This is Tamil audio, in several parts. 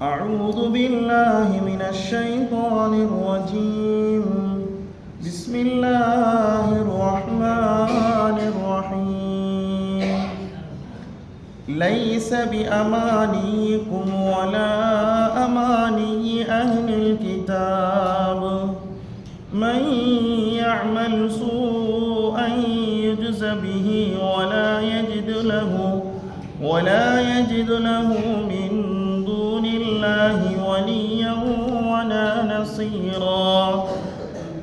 أعوذ بالله من الشيطان الرجيم. بسم الله الرحمن الرحيم. ليس بأمانيكم ولا أماني أهل الكتاب من يعمل سوءا يجز به ولا يجد له من دون الله وليا ولا نصيرا.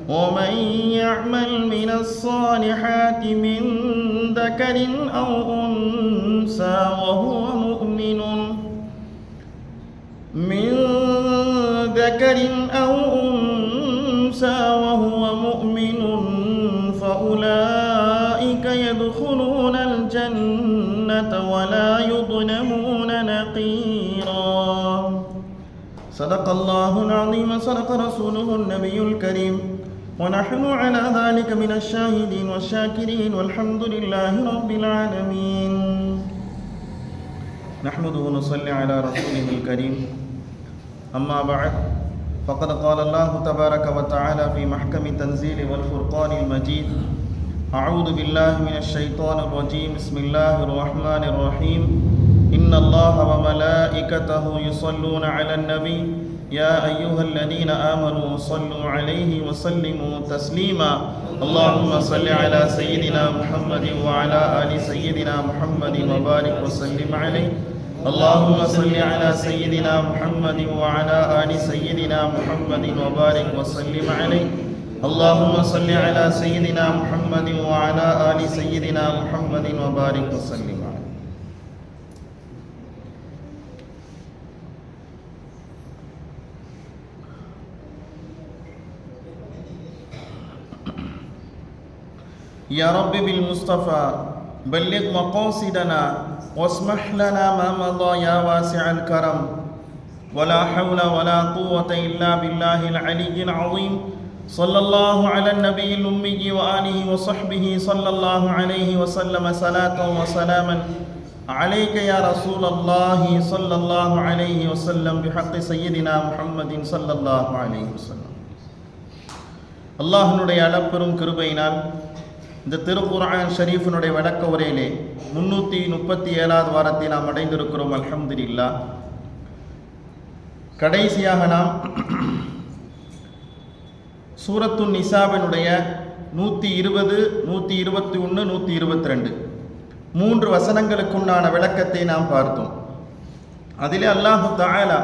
ومن يعمل من الصالحات من ذكر أو أنثى وهو مؤمن فأولئك يدخلون الجنة ولا يظلمون نقيرا. صدق الله العظيم. صدق رسوله النبي الكريم. ونحن على ذلك من الشاهدين والشاكرين والحمد لله رب العالمين. نحمده ونصلي على رسوله الكريم. أما بعد، فقد قال الله تبارك وتعالى في محكم التنزيل والفرقان المجيد: أعوذ بالله من الشيطان الرجيم. بسم الله الرحمن الرحيم. إن الله وملائكته يصلون على النبي يا أيها الذين آمنوا صلوا عليه وسلموا تسليما. اللهم صل على سيدنا محمد وعلى آل سيدنا محمد وبارك وسلم عليه. اللهم صل على سيدنا محمد وعلى آل سيدنا محمد وبارك وسلم عليه. اللهم صل على سيدنا محمد وعلى آل سيدنا محمد وبارك وسلم عليه. يا رب بالمصطفى بلغ مقاصدنا واسمح لنا ما مضى يا واسع الكرم. ولا حول ولا قوة إلا بالله العلي العظيم. صلى الله على النبي الأمي وآله وصحبه صلى الله عليه وسلم. صلاة وسلاما عليك يا رسول الله صلى الله عليه وسلم بحق سيدنا محمد صلى الله عليه وسلم. அல்லாஹ்வுடைய அளப்பெரும் கிருபையினால் இந்த திருக்குர்ஆன் ஷரீஃபினுடைய விளக்க உரையிலே 337வது வாரத்தை நாம் அடைந்திருக்கிறோம். அல்ஹம்துலில்லாஹ். கடைசியாக நாம் சூரத்துன் நிசாவினுடைய 120, 121, 122 3 வசனங்களுக்குண்டான விளக்கத்தை நாம் பார்த்தோம். அதிலே அல்லாஹு தஆலா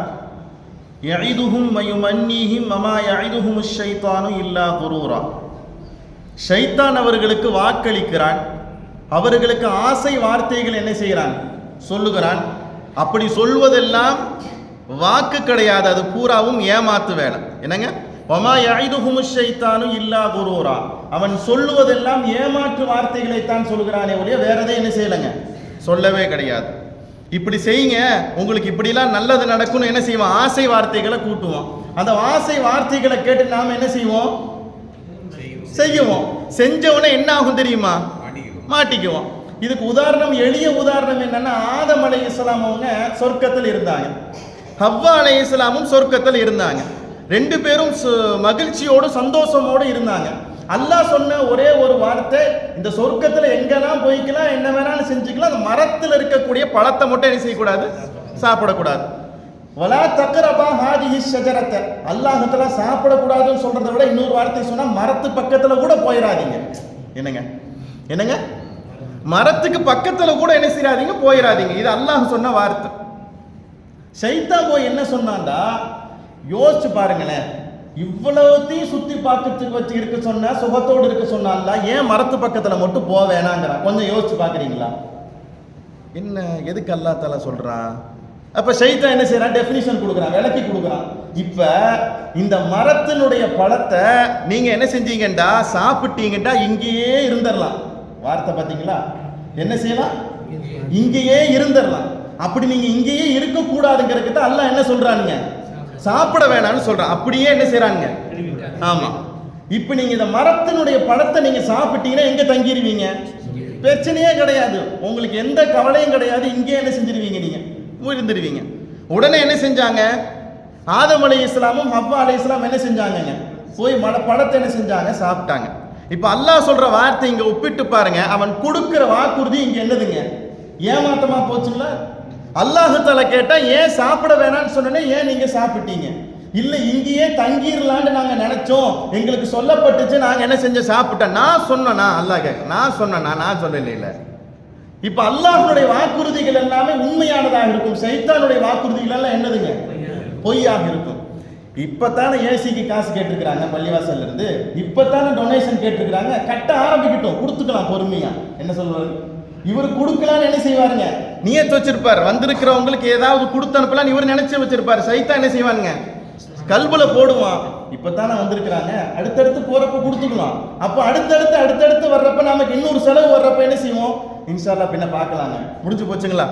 யஇதுஹும் வயுமன்னீஹிம் வமா யஇதுஹுமுஷ் ஷைத்தானு இல்லா குரூரா. ஷைத்தான் அவர்களுக்கு வாக்களிக்கிறான், அவர்களுக்கு ஆசை வார்த்தைகள் என்ன செய்கிறான், சொல்லுகிறான். அப்படி சொல்வதெல்லாம் வாக்கு கிடையாது, அது பூராவும் ஏமாத்து வேலை. என்னங்க, வமா யஇதுஹுமுஷ் ஷைத்தானு இல்லா குரூரா. அவன் சொல்லுவதெல்லாம் ஏமாற்று வார்த்தைகளைத்தான் சொல்கிறானே ஒழிய வேற எதையும் என்ன செய்யலைங்க, சொல்லவே கிடையாது. இப்படி செய்யுங்க, உங்களுக்கு இப்படிலாம் நல்லது நடக்கும்னு என்ன செய்வோம், ஆசை வார்த்தைகளை கூட்டுவோம். அந்த ஆசை வார்த்தைகளை கேட்டு நாம் என்ன செய்வோம், செய்வோம். செஞ்சவனே என்ன ஆகும் தெரியுமா, மாட்டிக்குவோம். இதுக்கு உதாரணம், எளிய உதாரணம் என்னன்னா, ஆதம் அலைஹிஸ்ஸலாம் அவங்க சொர்க்கத்தில் இருந்தாங்க, ஹவ்வா அலைஹிஸ்ஸலாமும் சொர்க்கத்தில் இருந்தாங்க. 2 பேரும் மகிழ்ச்சியோடு சந்தோஷமோடு இருந்தாங்க. அல்லாஹ் சொன்ன ஒரே ஒரு வார்த்தை, இந்த சொர்க்கத்தில் எங்கெல்லாம் போய்க்கலாம், என்ன வேணாலும் செஞ்சுக்கலாம், அந்த மரத்தில் இருக்கக்கூடிய பழத்தை மட்டும் என்ன செய்யக்கூடாது, சாப்பிடக்கூடாது. வலா தக்ரபா ஹாதிஹி ஷஜரத. அல்லாஹ் தஆலா சாப்பிடக்கூடாதுன்னு சொல்றதை விட இன்னொரு வார்த்தை சொன்னா, மரத்து பக்கத்துல கூட போயிடாதீங்க. என்னங்க, மரத்துக்கு பக்கத்துல கூட என்ன செய்யாதீங்க, போயிடாதீங்க. இது அல்லாஹ் சொன்ன வார்த்தை. ஷைத்தான் போய் என்ன சொன்னான்டா, யோசிச்சு பாருங்களேன், இவ்வளவுத்தையும் சுத்தி பார்க்கறதுக்கு வச்சு இருக்க சொன்னா, சுகத்தோடு இருக்க சொன்னால, ஏன் மரத்து பக்கத்துல மட்டும் போக வேணாங்கிறான். கொஞ்சம் யோசிச்சு பாக்குறீங்களா? என்ன, எதுக்கு அல்லாஹ் தஆலா சொல்றான்? அப்ப ஷைத்தான் என்ன செய்யறான், டெஃபினிஷன் கொடுக்குறான், விளக்கி கொடுக்குறான். இப்ப இந்த மரத்தினுடைய பழத்தை நீங்க என்ன செஞ்சீங்கடா, சாப்பிட்டீங்கடா, இங்கேயே இருந்துடலாம். வார்த்தை பாத்தீங்களா, என்ன செய்யலாம், இங்கேயே இருந்துடலாம். அப்படி நீங்க இங்கேயே இருக்க கூடாதுங்கிறதுக்கு தான் அல்லாஹ் என்ன சொல்றானுங்க, சாப்பிட வேணாம்னு சொல்றான். அப்படியே என்ன செய்யறாங்க, ஆமா. இப்ப நீங்க இந்த மரத்தினுடைய பழத்தை நீங்க சாப்பிட்டீங்கன்னா எங்க தங்கிடுவீங்க, பிரச்சனையே கிடையாது, உங்களுக்கு எந்த கவலையும் கிடையாது, இங்கே என்ன செஞ்சிருவீங்க, நீங்க இருந்துருவீங்க. உடனே என்ன செஞ்சாங்க? ஆதம் அலைஹிஸ்ஸலாமும் ஹவ்வா அலைஹிஸ்ஸலாம் என்ன செஞ்சாங்க? போய் பழத்தை என்ன செஞ்சாங்க? சாப்பிட்டாங்க. இப்ப அல்லாஹ் சொல்ற வார்த்தை இங்க ஒப்பிட்டு பாருங்க. அவன் கொடுக்கிற வாக்குறுதி இங்க என்னதுங்க? ஏமாத்தமா போச்சுங்களா? அல்லாஹ் தஆலா கேட்டா ஏன் சாப்பிட வேணாம்னு சொன்னனே, ஏன் நீங்க சாப்பிட்டீங்க? இல்ல இங்கேயே தங்கிரலான்னு நாங்க நினைச்சோம், எங்களுக்கு சொல்லப்பட்டுச்சு, நாங்க என்ன செஞ்ச சாப்பிட்டோம். நான் சொன்னா அல்லாஹ் கேட்க, நான் சொன்னா, நான் சொல்லல. இல்ல இப்ப அல்லாஹ்வுடைய வாக்குறுதிகள் எல்லாமே உண்மையானதாக இருக்கும். சைத்தானுடைய வாக்குறுதிகள் எல்லாம் என்னதுங்க? பொய்யாக இருக்கும். இப்பத்தானே ஏசிக்கு காசு கேட்டிருக்கிறாங்க பள்ளிவாசல்ல இருந்து, இப்பத்தானே டொனேஷன் கேட்டிருக்கிறாங்க. கட்ட ஆரம்பிக்கட்டும், கொடுத்துக்கலாம் பொறுமையா. என்ன சொல்வாரு இவர்? கொடுக்கலான்னு என்ன செய்வாருங்க? நியத்து வச்சிருப்பார், வந்திருக்கிறவங்களுக்கு ஏதாவது கொடுத்து அனுப்பலாம் இவர் நினைச்சு வச்சிருப்பாரு. சைத்தான் என்ன செய்வானுங்க? கல்புல போடுவான். இப்பத்தானே வந்திருக்கிறாங்க, அடுத்தடுத்து போறப்ப கொடுத்துக்கலாம். அப்ப அடுத்தடுத்து வர்றப்ப நமக்கு இன்னொரு செலவு வர்றப்ப என்ன செய்வோம்? இன்ஷா அல்லாஹ் பின்ன பார்க்கலாங்க, முடிஞ்சு போச்சுங்களா?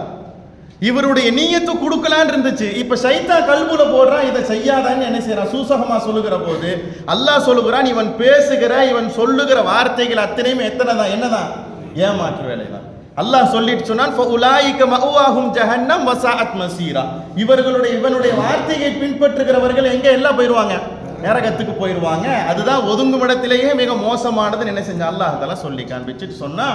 இவருடைய நீயத்து கொடுக்கலான்னு இருந்துச்சு. இப்ப சைத்தான் கல்புல போடுறான், இதை செய்யாதான்னு என்ன செய்யறான்? சூசகமா சொல்லுகிற போது அல்லாஹ் சொல்லுகிறான், இவன் பேசுகிற இவன் சொல்லுகிற வார்த்தைகள் அத்தனையும் எத்தனைதான்? என்னதான்? ஏமாற்று வேலைதான். அல்லாஹ் சொல்லிட்டு சொன்னான், ஃபஉலாயிக மஅவாஹும் ஜஹன்னம் வஸஅத் மஸீரா. இவனுடைய வார்த்தையை பின்பற்றுகிறவர்கள் எங்க எல்லாம் போயிடுவாங்க? நரகத்துக்கு போயிடுவாங்க. அதுதான் ஒதுங்கும் இடத்திலேயே மிக மோசமானது. என்ன செஞ்ச அல்லாஹ் தஆலா சொல்லி காண்பிச்சிட்டு சொன்னா,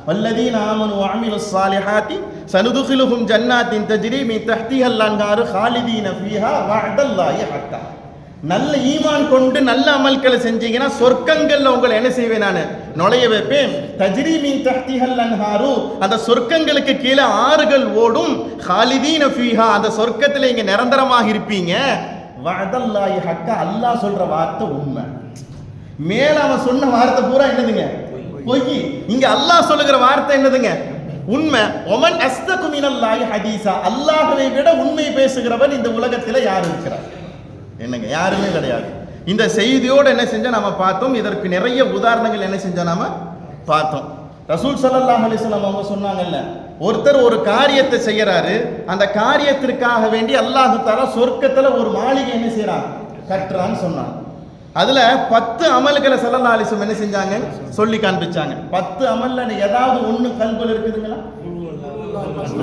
வல்லதீன ஆமனு வஅமிலுஸ் ஸாலிஹாத்தி சனுதுகிலுஹும் ஜன்னாத்தின் தஜ்ரி மின் தஹ்திஹல் அன்ஹாரு ஹாலிதீன ஃபீஹா வஅதல்லாஹி ஹக்கா. நல்ல ஈமான் கொண்டு நல்ல அமல்களை செஞ்சீங்கன்னா சொர்க்கங்கள்ல உங்களை என்ன செய்வேன்? நான் நுழைய வைப்பேன். தஜ்ரி மின் தஹ்திஹல் அன்ஹாரு, அந்த சொர்க்கங்களுக்கு கீழே ஆறுகள் ஓடும். ஹாலிதீன ஃபீஹா, அந்த சொர்க்கத்துல இங்க நிரந்தரமாக இருப்பீங்க. வஅதல்லாஹி ஹக்கா, அல்லாஹ் சொல்ற வார்த்தை உண்மை. மேல அவன் சொன்ன வார்த்தை பூரா என்னதுங்க? பொய். இங்க அல்லாஹ் சொல்லுகிற வார்த்தை என்னதுங்க? உண்மை. ஒமன் அஸ்தகு மினல்லாஹி ஹதீஸா, அல்லாஹ்வை விட உண்மை பேசுகிறவன் இந்த உலகத்தில் யார் இருக்கிறார்? என்னங்க? யாருமே கிடையாது. இந்த செய்தியோடு என்ன செஞ்சா நாம பார்த்தோம். இதற்கு நிறைய உதாரணங்கள் என்ன செஞ்சா நாம பார்த்தோம். ரசூல் ஸல்லல்லாஹு அலைஹி வஸல்லம் அவங்க சொன்னாங்கல்ல, ஒருத்தர் ஒரு காரியத்தை செய்யறாரு, அந்த காரியத்திற்காக வேண்டி அல்லாஹ் தஆலா சொர்க்கத்துல ஒரு மாளிகை என்ன செய்யறான்? கட்டுறான்னு சொன்னாங்க. அதுல 10 அமல்களை ஸல்லல்லாஹு அலைஹி வஸல்லம் என்ன செஞ்சாங்க? சொல்லி காண்பிச்சாங்க. 10 அமல்ல ஏதாவது ஒண்ணு கல்புல இருக்குதுங்களா?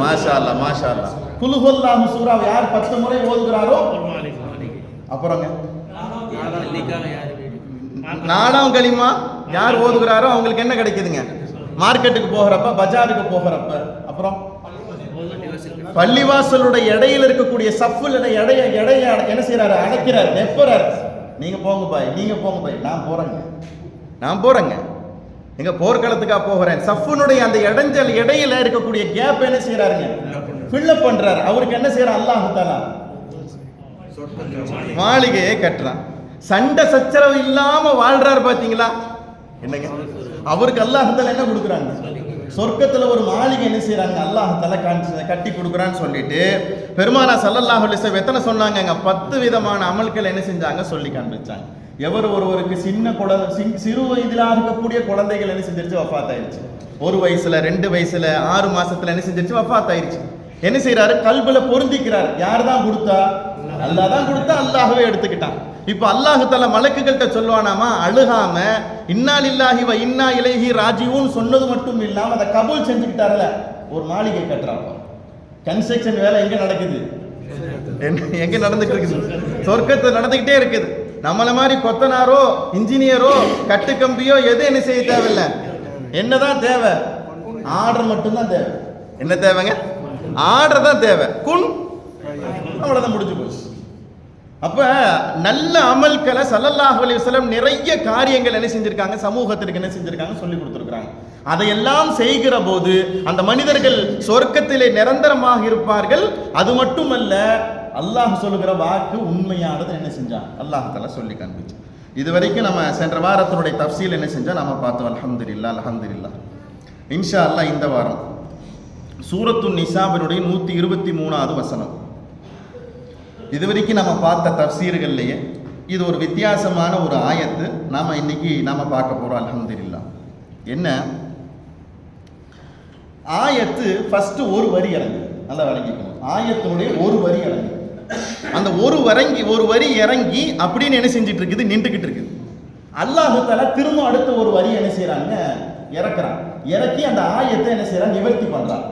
மாஷா அல்லாஹ், மாஷா அல்லாஹ். குல் ஹுவல்லாஹு சூரா யார் 10 முறை ஓதுகிறாரோ, அப்புறங்க நாலாம் கலிமா யார் ஓதுகிறாரோ அவங்களுக்கு என்ன கிடைக்குதுங்க? மார்க்கெட்டுக்கு போகிறப்ப, பஜாருக்கு போகிறப்ப, அப்புறம் பள்ளிவாசலுடைய இடையில இருக்கக்கூடிய சஃப்புல எடைய என்ன செய்யறாரு? அடைக்கிறாரு, நெப்புறாரு. நீங்க போங்க பாய், நீங்க போங்க பாய், நான் போறேங்க. எங்க போர்க்களத்துக்கா போகிறேன். சஃப்புனுடைய அந்த இடையில இருக்கக்கூடிய கேப் என்ன செய்யறாருங்க? ஃபில்லப் பண்றாரு. அவருக்கு என்ன செய்யறார்? அல்லாஹ் தஆலா மாளிகையை கட்டுறான். சண்டை சச்சரவு இல்லாம வாழ்றாரு. பாத்தீங்களா? என்னங்க? அவருக்கு அல்லாஹ் தஆலா என்ன கொடுக்குறாங்க? சொர்க்கத்துல ஒரு மாளிகை என்ன செய்யறாங்க? அல்லாஹ் தஆலா கட்டி கொடுக்குறான்னு சொல்லிட்டு பெருமானா ஸல்லல்லாஹு அலைஹி வஸல்லம் எத்தனை சொன்னாங்க? 10 விதமான அமல்கள் என்ன செஞ்சாங்க? சொல்லி காண்பிச்சாங்க. ஒருவருக்கு சிறு வயதில் இருக்கக்கூடிய குழந்தைகள் என்ன செஞ்சிருச்சு? வஃபாத் ஆயிடுச்சு. 1 வயசுல, 2 வயசுல, 6 மாசத்துல என்ன செஞ்சிருச்சு? வஃபாத் ஆயிடுச்சு. என்ன செய்யறாரு? கல்புல பொருந்திக்கிறார். யார் தான் கொடுத்தா? அல்லாஹ் தான் கொடுத்தா. அல்லாஹ்வே எடுத்துக்கிட்டான். இப்ப அல்லாஹ் தஆலா மலக்குகள்கிட்ட சொல்வானாமா, அழுகாம இன்னா லில்லாஹி வ இன்னா இலைஹி ராஜிஊன் சொன்னது மட்டும் இல்லாம அதை கபூல் செஞ்சுக்கிட்டார்ல, ஒரு மாளிகை கட்டுறாங்க. கன்ஸ்ட்ரக்ஷன் வேலை எங்க நடக்குது? எங்க நடந்துட்டு இருக்குது? சொர்க்கத்துல நடந்துகிட்டே இருக்குது. நம்மள மாதிரி கொத்தனாரோ இன்ஜினியரோ கட்டுக்கம்பியோ எது என்ன செய்ய தேவையில்லை. என்னதான் தேவை? ஆர்டர் மட்டும்தான் தேவை. என்ன தேவைங்க? ஆர்டர் தான் தேவை. குன், அவ்வளவுதான், முடிஞ்சு போச்சு. அப்ப நல்ல அமல்களை ஸல்லல்லாஹு அலைஹி வஸல்லம் நிறைய காரியங்கள் என்ன செஞ்சிருக்காங்க? சமூகத்திற்கு என்ன செஞ்சிருக்காங்க? சொல்லி கொடுத்துருக்காங்க. அதையெல்லாம் செய்கிற போது அந்த மனிதர்கள் சொர்க்கத்திலே நிரந்தரமாக இருப்பார்கள். அது மட்டுமல்ல, அல்லாஹ் சொல்லுகிற வாக்கு உண்மையானது என்ன செஞ்சான்? அல்லாஹ் தஆலா சொல்லி காண்பிச்சு. இதுவரைக்கும் நம்ம சென்ற வாரத்தினுடைய தஃசீல் என்ன செஞ்சா நாம பார்த்தோம். அல்ஹம்துலில்லாஹ், அல்ஹம்துலில்லாஹ். இன்ஷா அல்லாஹ் இந்த வாரம் சூரத்துன் நிசாவினுடைய 123வது வசனம். இதுவரைக்கும் நம்ம பார்த்த தஃசீர்கள்லயே இது ஒரு வித்தியாசமான ஒரு ஆயத்து. இன்னைக்கு நாம பார்க்க போறோம். அல்ஹம்துலில்லாஹ். என்ன ஆயத்து? ஃபர்ஸ்ட் ஒரு வரி இறங்கு, நல்லா விளங்கிக்கணும். ஆயத்தினுடைய ஒரு வரி இறங்கு. அந்த ஒரு வரி இறங்கி அப்படின்னு என்ன செஞ்சிட்டு இருக்குது? நின்றுகிட்டு இருக்குது. அல்லாஹ் தஆலா திரும்ப அடுத்த ஒரு வரி என்ன செய்யறாங்க? இறக்குறான். இறக்கி அந்த ஆயத்தை என்ன செய்யறான்? நிவர்த்தி பண்றான்.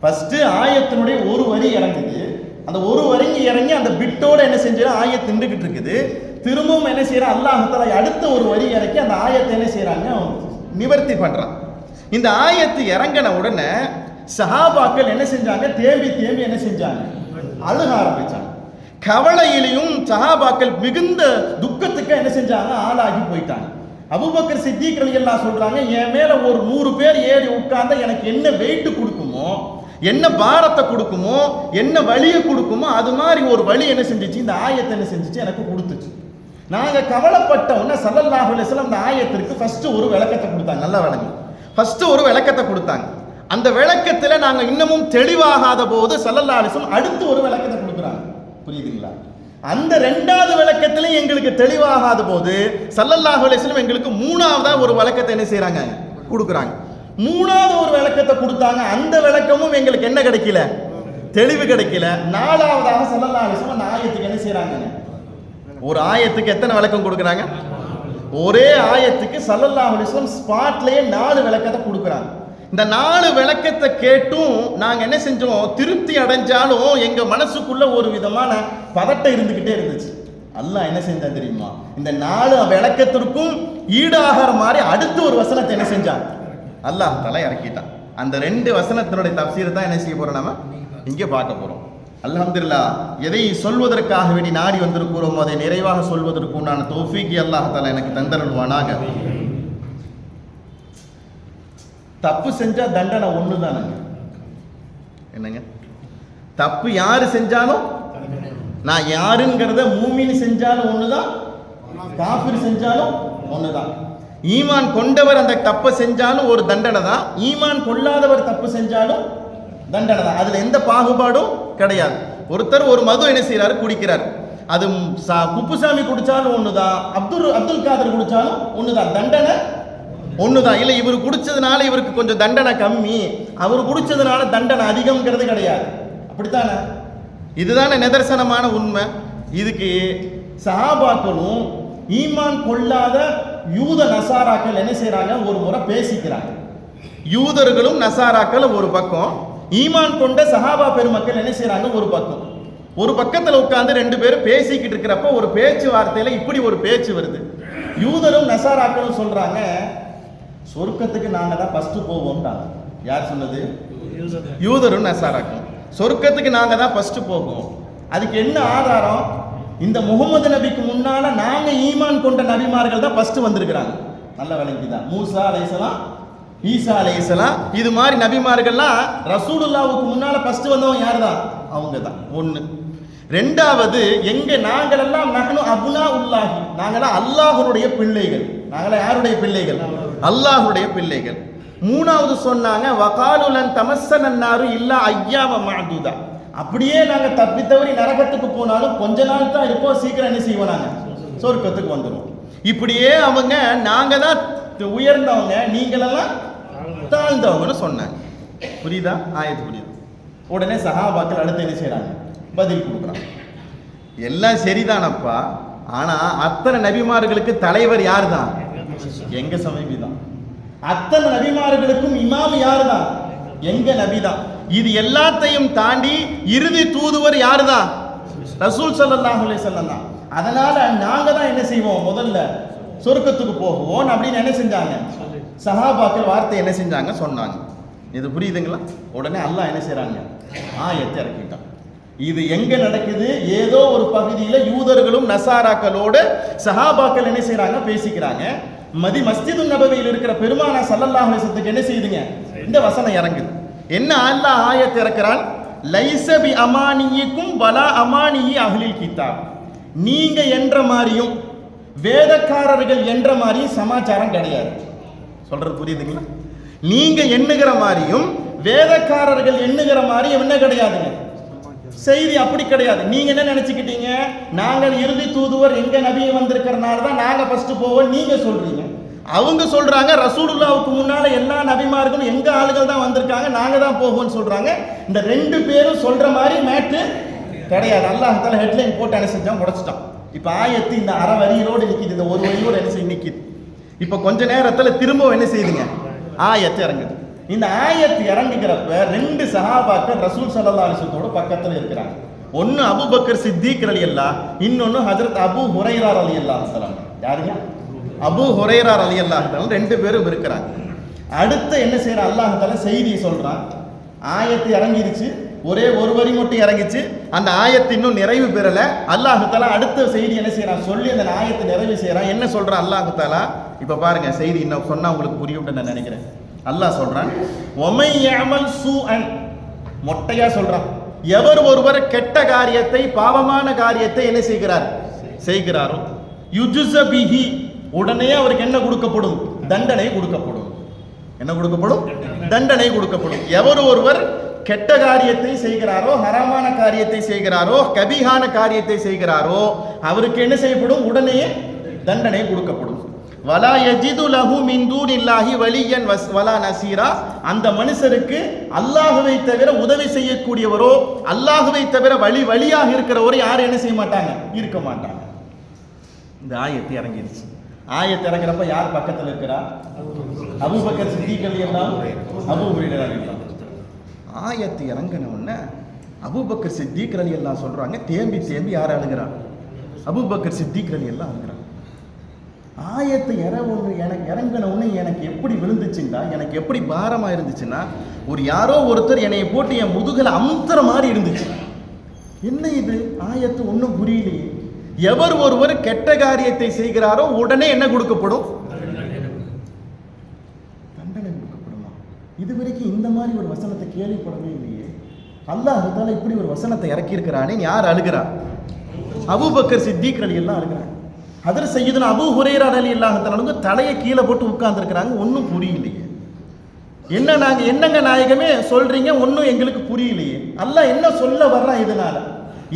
ஃபர்ஸ்ட் ஆயத்தினுடைய ஒரு வரி இறங்குது. அந்த ஒரு வரி இறங்கி அந்த பிட்டோட என்ன செஞ்சா ஆயத்து நின்றுகிட்டு இருக்குது. திரும்பவும் என்ன செய்யறான், அல்லாஹ் தஆலா அடுத்த ஒரு வரி இறக்கி அந்த ஆயத்தை என்ன செய்யறாங்க, நிவர்த்தி பண்றான். இந்த ஆயத்து இறங்கின உடனே சஹாபாக்கள் என்ன செஞ்சாங்க, தேம்பி தேம்பி என்ன செஞ்சாங்க, அழுக ஆரம்பிச்சாங்க. கவலையிலையும் சஹாபாக்கள் மிகுந்த துக்கத்துக்கு என்ன செஞ்சாங்க, ஆளாகி போயிட்டாங்க. அபூபக்கர் சித்திக் ரலியல்லாஹு சொல்றாங்க, என் மேல ஒரு 100 பேர் ஏறி உட்கார்ந்தா எனக்கு என்ன வெயிட் கொடுக்குமோ, என்ன பாரத்தை கொடுக்குமோ, என்ன வலியை கொடுக்குமோ, அது மாதிரி ஒரு வலி என்ன செஞ்சிச்சு, இந்த ஆயத்தை என்ன செஞ்சிச்சு, எனக்கு கொடுத்துச்சு. நாங்க கவலைப்பட்ட உடனே ஸல்லல்லாஹு அலைஹி வஸல்லம் இந்த ஆயத்திற்கு ஃபர்ஸ்ட் ஒரு விளக்கத்தை கொடுத்தாங்க. நல்லா விளங்கு. ஃபர்ஸ்ட் ஒரு விளக்கத்தை கொடுத்தாங்க. அந்த விளக்கத்துல நாங்க இன்னமும் தெளிவாகாத போது ஸல்லல்லாஹு அலைஹி வஸல்லம் அடுத்து ஒரு விளக்கத்தை கொடுக்குறாங்க. புரியுதுங்களா? அந்த இரண்டாவது விளக்கத்துல எங்களுக்கு தெளிவாகாத போது ஸல்லல்லாஹு அலைஹி வஸல்லம் எங்களுக்கு மூணாவதா ஒரு விளக்கத்தை என்ன செய்றாங்க, கொடுக்குறாங்க. மூணாவது ஒரு விளக்கத்தை கொடுத்தாங்க. அந்த விளக்கமும் எங்களுக்கு என்ன கிடைக்கல, தெளிவு கிடைக்கல. நாலாவதாக ஸல்லல்லாஹு அலைஹி வஸல்லம் அந்த ஆயத்துக்கு என்ன செய்றாங்க, ஒரு ஆயத்துக்கு எத்தனை விளக்கம் கொடுக்குறாங்க, ஒரே ஆயத்துக்கு ஸல்லல்லாஹு அலைஹி வஸல்லம் ஸ்பாட்லயே 4 விளக்கத்தை கொடுக்குறாங்க. இந்த 4 விளக்கத்தை கேட்டும் நாங்க என்ன செஞ்சோம், திருப்தி அடைஞ்சாலும் எங்க மனசுக்குள்ள ஒரு விதமான பதட்டம் இருந்துகிட்டே இருந்துச்சு. அல்லாஹ் என்ன செஞ்சா தெரியுமா, இந்த 4 விளக்கத்திற்கும் ஈடாகிற மாதிரி அடுத்த ஒரு வசனத்தை என்ன செஞ்சான், அல்லாஹ் தஆலா இறக்கிட்டான். அந்த 2 வசனத்தினுடைய தஃப்சீர் தான் என்ன செய்ய போறோம், நாம இங்கே பார்க்க போறோம். அல்ஹம்துலில்லாஹ், எதை சொல்வதற்காக வேண்டி நாடி வந்திருக்கிறோமோ அதை நிறைவாக சொல்வதற்கு உண்டான தௌஃபீக் அல்லாஹ் தஆலா எனக்கு தந்தருள்வானாக. தப்பு செஞ்சா தண்டனை ஒன்று தானங்க. என்னங்க, தப்பு யாரு செஞ்சாலும், நான் யாருங்கிறத மூமின் செஞ்சாலும் ஒண்ணுதான், காஃபிர் செஞ்சாலும் ஒண்ணுதான். ஈமான் கொண்டவர் அந்த தப்பை செஞ்சாலும் ஒரு தண்டனை தான், ஈமான் கொள்ளாதவர் தப்பு செஞ்சாலும் தண்டனை தான். அதுல எந்த பாகுபாடும் கிடையாது. ஒருத்தர் ஒரு மது என்ன செய்யறாரு, குடிக்கிறார், அது குப்புசாமி குடிச்சாலும் ஒண்ணுதான், அப்துல் காதர் குடிச்சாலும் ஒண்ணுதான், தண்டனை ஒண்ணுதான். இல்லை இவர் குடிச்சதுனால இவருக்கு கொஞ்சம் தண்டனை கம்மி, அவர் குடிச்சதுனால தண்டனை அதிகம்ங்கிறது கிடையாது. அப்படித்தானே? இதுதானே நிதர்சனமான உண்மை. இதுக்கு சஹாபாக்களும் ஈமான் கொள்ளாத யூத நசாராக்கள் என்ன செய்யறாங்க, ஒரு முறை பேசிக்கிறாங்க. யூதர்களும் நசாராக்கள் ஒரு பக்கம், ஈமான் கொண்ட சஹாபா பெருமக்கள் என்ன செய்யறாங்க ஒரு பக்கம். ஒரு பக்கத்தில் உட்கார்ந்து 2 பேரும் பேசிக்கிட்டு இருக்கிறப்ப ஒரு பேச்சுவார்த்தையில இப்படி ஒரு பேச்சு வருது. யூதரும் நசாராக்களும் சொல்றாங்க, சொர்க்கத்துக்கு நாங்க தான் ஃபர்ஸ்ட் போவோம்டாங்க. யார் சொன்னது? யூதரும் நசாராக்களும். சொர்க்கத்துக்கு நாங்க தான் ஃபர்ஸ்ட் போவோம். அதுக்கு என்ன ஆதாரம்? இந்த முகமது நபிக்கு முன்னால நாங்க ஈமான் கொண்ட நபிமார்கள் தான் ஃபர்ஸ்ட் வந்திருக்கிறாங்க. நல்ல விளங்கிதான். மூசா அலைஹிஸ்ஸலாம், ஈசா அலைஹிஸ்ஸலாம், இது மாதிரி நபிமார்கள்லாம் ரசூலுல்லாஹ்வுக்கு முன்னால ஃபர்ஸ்ட் வந்தவங்க யார் தான்? அவங்க தான். ஒன்று. ரெண்டாவது, எங்க நாங்களெல்லாம் நஹ்னு அப்னா உல்லாஹி, நாங்களாம் அல்லாஹ்வுடைய பிள்ளைகள். நாங்களா யாருடைய பிள்ளைகள்? அல்லாஹ்வுடைய பிள்ளைகள். மூணாவது சொன்னாங்க, வகாலுலன் தமஸ்ஸனன்னாரு இல்லா ஐயாம மஅதுதா, அப்படியே நாங்க தப்பி தவறி நரகத்துக்கு போனாலும் கொஞ்ச நாள் தான் இருப்போம், சீக்கிரம் என்ன செய்வோம், நாங்க சொர்க்கத்துக்கு வந்துடுவோம். இப்படியே அவங்க நாங்க தான் உயர்ந்தவங்க, நீங்களெல்லாம் தாழ்ந்தவங்கன்னு சொன்னாங்க. புரியுதா? ஆயத்து புரியுது. உடனே சஹாபாக்கள் அடுத்து என்ன செய்யறாங்க, பதில் கொடுக்குறாங்க. எல்லாம் சரிதானப்பா, ஆனா அத்தனை நபிமார்களுக்கு தலைவர் யார் தான்? எங்க சமீபி தான். அத்தனை நபிமார்களுக்கும் இமாம் யார் தான்? எங்க நபி தான். இது எல்லாத்தையும் தாண்டி இறுதி தூதுவர் யாரு தான்? ரசூல் ஸல்லல்லாஹு அலைஹி வஸல்லம் தான். அதனால நாங்க தான் என்ன செய்வோம், முதல்ல சொர்க்கத்துக்கு போவோம் அப்படின்னு என்ன செஞ்சாங்க, சஹாபாக்கள் வார்த்தை என்ன செஞ்சாங்க, சொன்னாங்க. இது புரியுதுங்களா? உடனே அல்லாஹ் என்ன செய்றாங்க, ஆயத்தை இறக்கிட்டான். இது எங்க நடக்குது? ஏதோ ஒரு பகுதியில் யூதர்களும் நசாராக்களோடு சஹாபாக்கள் என்ன செய்றாங்க, பேசிக்கிறாங்க. மஸ்ஜிது நபவியில் இருக்கிற பெருமானா ஸல்லல்லாஹு அலைஹி வஸல்லம் என்ன செய்யுதுங்க, இந்த வசனம் இறங்குது. என்ன அல்லாஹ் ஆயத்தை இறக்குறான், லைஸ பி அமானியிக்கும் வலா அமானியி அஹ்லில் கிதாப், நீங்க என்ற மாதிரியும் வேதக்காரர்கள் என்ற மாதிரியும் சமாச்சாரம் கிடையாது. சொல்றது புரியுதுங்களா? நீங்க எண்ணுகிற மாதிரியும் வேதக்காரர்கள் எண்ணுகிற மாதிரியும் என்ன கிடையாதுங்க, செய்தி அப்படி கிடையாது. நீங்க என்ன நினைச்சுக்கிட்டீங்க, நாங்கள் இறுதி தூதுவர் எங்க நபியை வந்திருக்கிறனால தான் நாங்க ஃபர்ஸ்ட் போவோம் நீங்க சொல்றீங்க. அவங்க சொல்றாங்க ரசூலுல்லாஹ்வுக்கு முன்னால எல்லா நபிமார்களும் எங்க ஆளுகள் தான் வந்திருக்காங்க, நாங்க தான் போவோம்னு சொல்றாங்க. இந்த 2 பேரும் சொல்ற மாதிரி மேட்ரு கிடையாது. அல்லாஹ் தஆலா ஹெட்லைன் போட்டு என்ன செஞ்சான், உடைச்சிட்டான். இப்ப ஆயத்து இந்த அரை வரியோடு நிக்குது, இந்த ஒரு வரியோடு என்ன செய்ய நிக்குது. இப்ப கொஞ்ச நேரத்துல திரும்ப என்ன செய்யுதுங்க, ஆயத்து இறங்குது. இந்த ஆயத்து இறங்குகிறப்ப 2 சஹாபாக்கள் ரசூல் ஸல்லல்லாஹு அலைஹி வஸல்லத்தோட பக்கத்துல இருக்கிறாங்க. ஒன்னு அபூபக்கர் சித்திக் ரலியல்லாஹ், இன்னொன்னு ஹஜ்ரத் அபூ ஹுரைரா ரலியல்லாஹு தஆலா. யாருங்க? அபூ ஹுரைரா ரலியல்லாஹு தஆலா ரெண்டு பேரும் இருக்கிறாங்க. அடுத்து என்ன செய்யற அல்லாஹ் தஆலா செய்தியை சொல்றான். ஆயத்து இறங்கிருச்சு, ஒரே ஒரு வரி மட்டும் இறங்கிச்சு, அந்த ஆயத்து இன்னும் நிறைவு பெறல. அல்லாஹ் தஆலா அடுத்த செய்தி என்ன செய்யறான் சொல்லி அந்த ஆயத்தை நிறைவு செய்யறான். என்ன சொல்றான் அல்லாஹ் தஆலா? இப்ப பாருங்க, செய்தி இன்னும் சொன்னா உங்களுக்கு புரியும் நான் நினைக்கிறேன். அல்லாஹ் சொல்றான், ஒமை யஅமல் சூஅன், மொட்டையா சொல்றான், எவர் ஒருவர் கெட்ட காரியத்தை பாவமான காரியத்தை என்ன செய்கிறாரோ யுஜ்ஸ பிஹி, உடனே அவருக்கு என்ன கொடுக்கப்படும்? தண்டனை கொடுக்கப்படும். என்ன கொடுக்கப்படும்? தண்டனை கொடுக்கப்படும். எவர் ஒருவர் கெட்ட காரியத்தை செய்கிறாரோ, ஹராமான காரியத்தை செய்கிறாரோ, கபீஹான காரியத்தை செய்கிறாரோ, அவருக்கு என்ன செய்யப்படும்? உடனே தண்டனை கொடுக்கப்படும். வலா யஜிது லஹு மின் தூனில்லாஹி வலியன் வலா நசீரா, அந்த மனுஷருக்கு அல்லாஹ்வை தவிர உதவி செய்யக்கூடியவரோ, அல்லாஹ்வை தவிர வழியாக இருக்கிறவரோ யாரும் என்ன செய்ய மாட்டாங்க? இருக்க மாட்டாங்க. இந்த ஆயத்து இறங்கிருச்சு. ஆயத்து இறங்குறப்ப யார் பக்கத்தில் இருக்கிறா? அபூபக்கர் சித்திக் ரலியல்லாஹு, அபூ ஹுரைரா ரலியல்லாஹு. ஆயத்து இறங்கின உடனே அபூபக்கர் சித்திக் ரலியல்லாஹு சொல்றாங்க, தேம்பி தேம்பி யார் அழுகிறா? அபூபக்கர் சித்திக் ரலியல்லாஹு அழுகிறாங்க. ஆயத்து எனக்கு இறங்கின உடனே எனக்கு எப்படி விழுந்துச்சுன்னா, எனக்கு எப்படி பாரமா இருந்துச்சுன்னா, ஒரு யாரோ ஒருத்தர் என்னைய போட்டு என் முதுகுல அமுத்துற மாதிரி இருந்துச்சு. என்ன இது ஆயத்து ஒன்றும் புரியலையே. எவர் ஒருவர் கெட்ட காரியத்தை செய்கிறாரோ உடனே என்ன கொடுக்கப்படும்? தண்டனை கொடுக்கப்படுமா? இதுவரைக்கும் இந்த மாதிரி ஒரு வசனத்தை கேள்விப்படவே இல்லையே. அல்லாஹ் தஆலா இப்படி ஒரு வசனத்தை இறக்கி இருக்கிறானே. யார் அழுகிறா? அபூபக்கர் சித்திக் ரலியல்லாஹு அழுகிறாங்க. ஹஜ்ரத் சய்யிதுனா அபூ ஹுரைரா ரலியல்லாஹு தஆலா தலையை கீழே போட்டு உட்கார்ந்துருக்கிறாங்க. ஒன்றும் புரியலையே. என்னங்க நாயகமே சொல்றீங்க, ஒன்றும் எங்களுக்கு புரியலையே. அல்லாஹ் என்ன சொல்ல வர்றான் இதனால?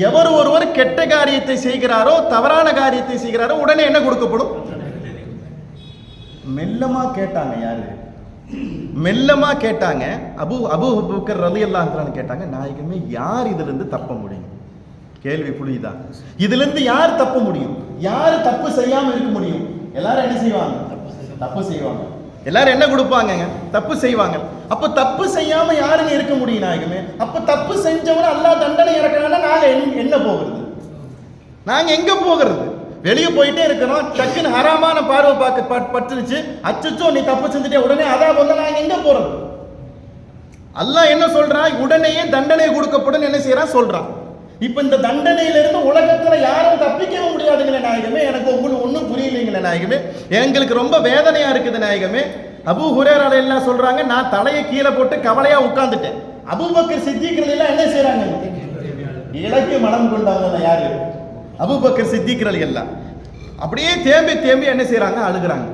எவர் ஒருவர் கெட்ட காரியத்தை செய்கிறாரோ, தவறான காரியத்தை செய்கிறாரோ, உடனே என்ன கொடுக்கப்படும்? மெல்லமா கேட்டாங்க. யாரு மெல்லமா கேட்டாங்க? அபூபக்கர் ரலியல்லாஹு அன்ஹு கேட்டாங்க, நாயகமே யார் இதுல இருந்து தப்ப முடியும்? கேள்வி புரியுதா? இதுல இருந்து யார் தப்ப முடியும்? யார் தப்பு செய்யாம இருக்க முடியும்? எல்லாரும் என்ன செய்வாங்க? தப்பு செய்வாங்க. எல்லாரும் என்ன கொடுப்பாங்க? தப்பு செய்வாங்க. அப்ப தப்பு செய்யாம யாருங்க இருக்க முடியும் நாயகமே? அப்ப தப்பு செஞ்சவன அல்லாஹ் தண்டனை இறக்கறானா நாங்க என்ன போகிறது? நாங்க எங்க போகிறது? வெளியே போயிட்டே இருக்கிறோம், டக்குன்னு ஹராமான பார்வை பட்டுருச்சு, அச்சச்சோ நீ தப்பு செஞ்சுட்டே, உடனே அதாப் வந்தா நாங்க எங்க போறது? அல்லாஹ் என்ன சொல்றான்? உடனே தண்டனை கொடுக்கப்படும் என்ன செய்யறான் சொல்றான். இப்ப இந்த தண்டனையிலிருந்து உலகத்துல யாரும் தப்பிக்கவே முடியாதுங்களே நாயகமே. எனக்கு உங்களுக்கு ஒன்றும் புரியலைங்களே நாயகமே. எங்களுக்கு ரொம்ப வேதனையா இருக்குது நாயகமே. அபூ ஹுரைரா ரலியல்லாஹு சொல்றாங்க, நான் தலையை கீழே போட்டு கவலையா உட்கார்ந்துட்டேன். அபூபக்கர் சித்திக் ரலியல்லாஹு என்ன செய்யறாங்க? இலக்கிய மனம் கொண்டவங்க யாரு? அபூபக்கர் சித்திக் ரலியல்லாஹு. அப்படியே தேம்பி தேம்பி என்ன செய்யறாங்க? அழுகுறாங்க.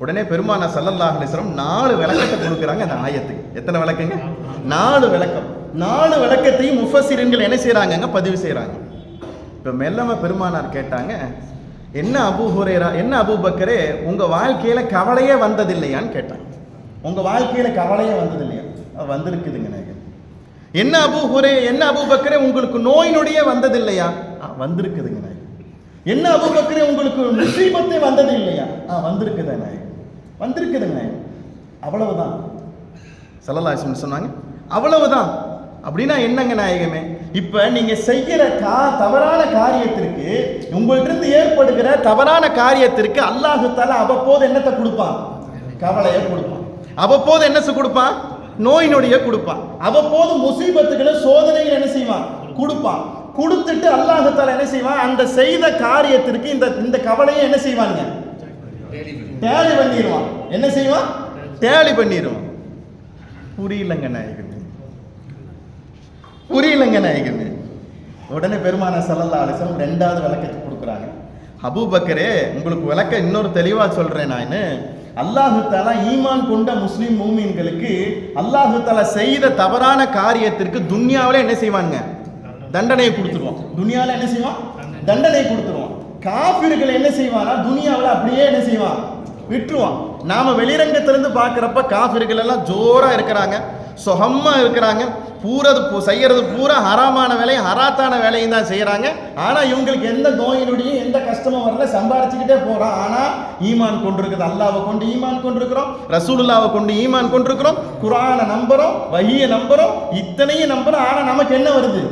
உடனே பெருமானார் ஸல்லல்லாஹு அலைஹி வஸல்லம் 4 விளக்கத்தை கொடுக்குறாங்க அந்த ஆயத்துக்கு. எத்தனை விளக்கங்க? 4 விளக்கம். 4 விளக்கத்தையும் முஃபஸ்ஸிரீன்கள் என்ன செய்யறாங்க? பதிவு செய்யறாங்க. இப்ப மெல்லமா பெருமானார் கேட்டாங்க, என்ன அபூ ஹுரைரா, என்ன அபூபக்கரே, உங்க வாழ்க்கையில கவலையே வந்ததில்லையான்னு கேட்டாங்க. உங்க வாழ்க்கையில கவலையே வந்ததில்லையா? வந்திருக்குதுங்க நாயகன். என்ன அபூபக்கரே, உங்களுக்கு நோய் நொடியே வந்ததில்லையா? வந்திருக்குதுங்க நாயகன். என்ன அபூபக்கரே, உங்களுக்கு முஸீபத்தே வந்தது இல்லையா? வந்திருக்குதா நாயகன், வந்திருக்குதுங்க நாயகன். அவ்வளவுதான். ஸல்லல்லாஹு அலைஹி வஸல்லம் சொன்னாங்க, அவ்வளவுதான். அப்படின்னா என்னங்க நாயகமே? இப்ப நீங்க செய்யற தவறான காரியத்திற்கு, உங்கள்ட்ட இருந்து ஏற்படுகிற தவறான காரியத்திற்கு அல்லாஹ் தஆலா அவ்வப்போது என்னத்தை கொடுப்பான்? கவலையை கொடுப்பான். அவ்வப்போது என்ன கொடுப்பான்? நோய் நொடியை கொடுப்பான். அவ்வப்போது முசீபத்துகளை, சோதனைகள் என்ன செய்வான்? கொடுப்பான். கொடுத்துட்டு அல்லாஹ் தஆலா என்ன செய்வான்? அந்த செய்த காரியத்திற்கு இந்த கவலையை என்ன செய்வாங்க? டேலி பண்ணிடுவான். என்ன செய்வான்? டேலி பண்ணிடுவான். புரியலங்க நாயகமே, புரியலங்க நாயகமே. உடனே பெருமானார் ஸல்லல்லாஹு அலைஹி வஸல்லம் 2வது விளக்கத்தை கொடுக்குறாங்க. அபூபக்கரே, உங்களுக்கு விளக்க இன்னொரு தெளிவா சொல்றேன். நான் அல்லாஹ் தஆலா ஈமான் கொண்ட முஸ்லிம் மூமின்களுக்கு அல்லாஹ் தஆலா செய்த தவறான காரியத்திற்கு துன்யாவில என்ன செய்வாங்க? தண்டனையை கொடுத்துருவான். துன்யாவில என்ன செய்வான்? தண்டனை கொடுத்துருவான். காஃபிர்கள் என்ன செய்வானா? துன்யாவில அப்படியே என்ன செய்வான்? விட்டுருவான். நாம வெளிரங்கத்திலிருந்து பார்க்குறப்ப காஃபிர்கள் எல்லாம் ஜோரா இருக்கிறாங்க, சுகமா இருக்கிறாங்க, செய்யறது பூரா ஹராமான வேலையும் ஹராத்தான வேலையும் தான் செய்யறாங்க. ஆனா இவங்களுக்கு எந்த நோயினுடையும் எந்த கஷ்டமும் வரல, சம்பாரிச்சுக்கிட்டே போறான். ஆனா ஈமான் கொண்டிருக்குது. அல்லாஹ்வை கொண்டு ஈமான் கொண்டிருக்கிறோம், ரசூலுல்லாஹ்வை கொண்டு ஈமான் கொண்டிருக்கிறோம், குர்ஆனை நம்புறோம், வஹியை நம்புறோம், இத்தனையும் நம்புறோம். ஆனா நமக்கு என்ன வருது?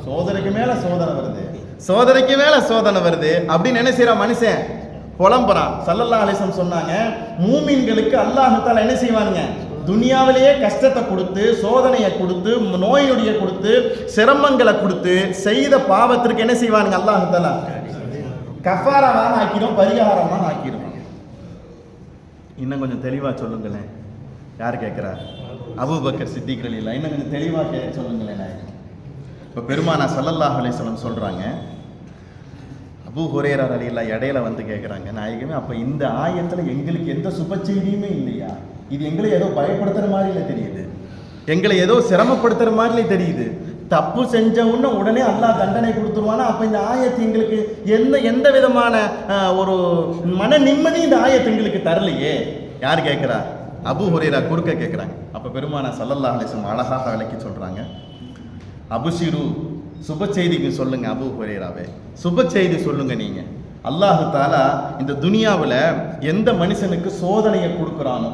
சோதனைக்கு மேல சோதனை வருது, சோதனைக்கு மேல சோதனை வருது அப்படின்னு என்ன செய்யறான் மனுஷன் புலம்புறான். ஸல்லல்லாஹு அலைஹி வஸல்லம் சொன்னாங்க, மூமின்களுக்கு அல்லாஹ் தஆலா என்ன செய்வானுங்க, துனியாவிலேயே கஷ்டத்தை கொடுத்து, சோதனையை கொடுத்து, நோய் நொடியை கொடுத்து, சிரமங்களை கொடுத்து, செய்த பாவத்திற்கு என்ன செய்வானுங்க அல்லாஹ் தஆலா கஃபாராவாக ஆக்கிடும், பரிகாரமாக ஆக்கிடும். இன்னும் கொஞ்சம் தெளிவா சொல்லுங்களேன். யார் கேட்கிறா? அபூபக்கர் சித்திக் ரலியல்லாஹு, இன்னும் கொஞ்சம் தெளிவா சொல்லுங்களேன். இப்போ பெருமானா ஸல்லல்லாஹு அலைஹி வஸல்லம் சொல்றாங்க, அபூ ஹுரைரா ரலியல்லாஹு இடையில வந்து கேட்குறாங்க, நாயகமே அப்போ இந்த ஆயத்தில் எங்களுக்கு எந்த சுப செய்தியுமே இல்லையா? இது எங்களை ஏதோ பயப்படுத்துகிற மாதிரில தெரியுது, எங்களை ஏதோ சிரமப்படுத்துகிற மாதிரில தெரியுது. தப்பு செஞ்ச உடனே அல்லாஹ் தண்டனை கொடுத்துருவானா? அப்போ இந்த ஆயத்து எங்களுக்கு எந்த விதமான ஒரு மன நிம்மதி இந்த ஆயத்து எங்களுக்கு தரலையே. யார் கேட்குறா? அபூ ஹுரைரா குறுக்க கேட்குறாங்க. அப்போ பெருமானா ஸல்லல்லாஹு அலைஹி வஸல்லம் அழகாக விளக்கி சொல்கிறாங்க, அபுஷிரு சுப செய்திக்கு சொல்லுங்க, அபூ ஹுரைராவே சுப செய்தி சொல்லுங்க. நீங்க அல்லாஹ் தஆலா இந்த துனியாவில் எந்த மனுஷனுக்கு சோதனையை கொடுக்குறானோ,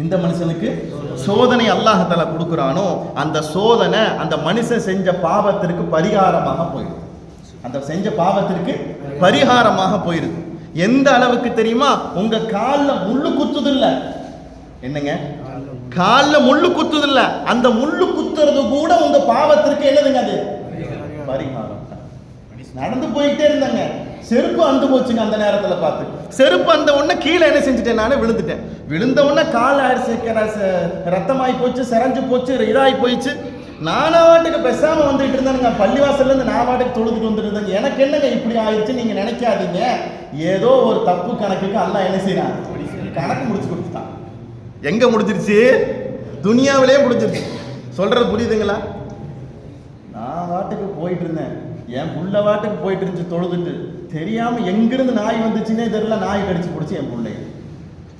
இந்த மனுஷனுக்கு சோதனை அல்லாஹ் தஆலா கொடுக்குறானோ, அந்த சோதனை அந்த மனுஷன் செஞ்ச பாவத்திற்கு பரிகாரமாக போயிடும். அந்த செஞ்ச பாவத்திற்கு பரிகாரமாக போயிருக்கு. எந்த அளவுக்கு தெரியுமா? உங்க காலில் முள்ளு குத்துது இல்ல, என்னங்க காலில் முள்ளு குத்துது இல்ல, அந்த முள்ளு குத்துறது கூட உங்க பாவத்திற்கு என்னதுங்க, அது பரிகாரம். நடந்து போயிட்டே இருந்தாங்க, செருப்பு அந்து போச்சுங்க. அந்த நேரத்தில் பார்த்து செருப்பு அந்த உடனே கீழே என்ன செஞ்சுட்டேன், நானே விழுந்துட்டேன். விழுந்த உடனே கால் ரத்தமாயி போச்சு, செரஞ்சு போச்சு, இதாகி போயிடுச்சு. நானா வாட்டுக்கு பேசாம வந்துட்டு இருந்தானுங்க. பள்ளிவாசல்ல இருந்து நான் வாட்டுக்கு தொழுதுட்டு வந்துட்டு இருந்தேங்க. எனக்கு என்னங்க இப்படி ஆயிடுச்சு நீங்க நினைக்காதீங்க. ஏதோ ஒரு தப்பு கணக்குக்கு அல்லாஹ் என்ன செய்யறான், கணக்கு முடிச்சு கொடுத்துட்டான். எங்க முடிஞ்சிருச்சு? துனியாவிலே முடிஞ்சிருச்சு. சொல்றது புரியுதுங்களா? நான் வாட்டுக்கு போயிட்டு இருந்தேன், என் புள்ள வாட்டுக்கு போயிட்டு இருந்துச்சு தொழுதுட்டு, தெரியாம எங்கிருந்து நாய் வந்துச்சுன்னே தெரியல, நாய் கடிச்சு போடுச்சு என்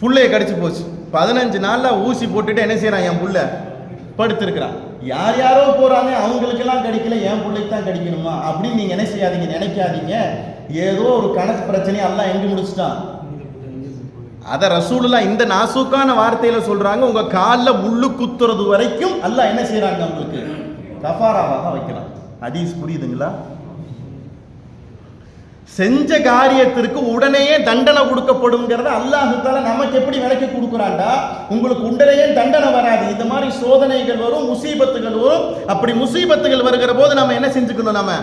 புள்ளைய கடிச்சு போச்சு. 15 நாள்ல ஊசி போட்டுட்டு என்ன செய்யறான், என் புள்ள படுத்திருக்கிறான். யார் யாரோ போறாங்க, அவங்களுக்கெல்லாம் கிடைக்கல, என் பிள்ளைக்கு தான் கிடைக்கணுமா அப்படின்னு நீங்க என்ன செய்யாதீங்க, நினைக்காதீங்க. ஏதோ ஒரு கணக்கு பிரச்சனையை அல்லாஹ் எங்க முடிச்சுட்டான். அத ரசூலுல்லாஹ் இந்த நாசூக்கான வார்த்தையில சொல்றாங்க, உங்க காலில் முள்ளு குத்துறது வரைக்கும் அல்லாஹ் என்ன செய்யறாங்க, உங்களுக்கு கஃபாராவாக வைக்கிறான். ஹதீஸ் புரியுதுங்களா? செஞ்ச காரியத்திற்கு உடனேயே தண்டனை கொடுக்கப்படும்ங்கிறத அல்லாஹ் தஆலா நமக்கு எப்படி விளக்கி கொடுக்குறான்டா, உங்களுக்கு உடனேயே தண்டனை வராது, இந்த மாதிரி சோதனைகள் வரும், முசீபத்துகள் வரும். அப்படி முசீபத்துகள் வருகிற போது நம்ம என்ன செஞ்சுக்கணும், நம்ம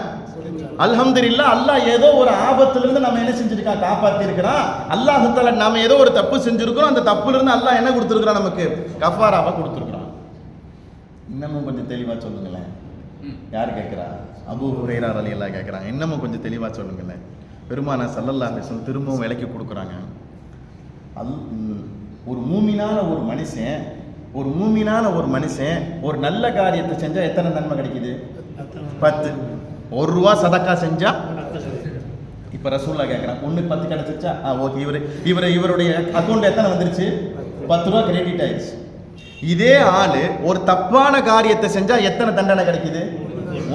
அல்ஹம்துலில்லாஹ் அல்லாஹ் ஏதோ ஒரு ஆபத்திலிருந்து நம்ம என்ன செஞ்சிருக்கா, காப்பாத்தி இருக்கிறான். அல்லாஹ் தஆலா நாம ஏதோ ஒரு தப்பு செஞ்சிருக்கிறோம், அந்த தப்புல இருந்து அல்லாஹ் என்ன கொடுத்திருக்கிறான், நமக்கு கஃபாராவை கொடுத்திருக்கிறான். இன்னமும் கொஞ்சம் தெளிவா சொல்லுங்களேன். யார் கேட்கிறா? அபூ ஹுரைரா ரலியல்லாஹு கேட்குறாங்க, இன்னமும் கொஞ்சம் தெளிவாக சொல்லுங்களேன். பெருமானா ஸல்லல்லாஹு அலைஹி வஸல்லம் திரும்பவும் விளக்கி கொடுக்குறாங்க. ஒரு மூமினான ஒரு மனுஷன் ஒரு நல்ல காரியத்தை செஞ்சால் எத்தனை நன்மை கிடைக்குது? 10. 1 ரூபா சதக்கா செஞ்சா, இப்போ ரசூலுல்லாஹ் கேட்குறான், 1 கிடைச்சிச்சா? ஓகே, இவருடைய அக்கௌண்ட் எத்தனை வந்துருச்சு? 10 ரூபா கிரெடிட் ஆயிடுச்சு. இதே ஆளு ஒரு தப்பான காரியத்தை செஞ்சா எத்தனை தண்டனை கிடைக்குது?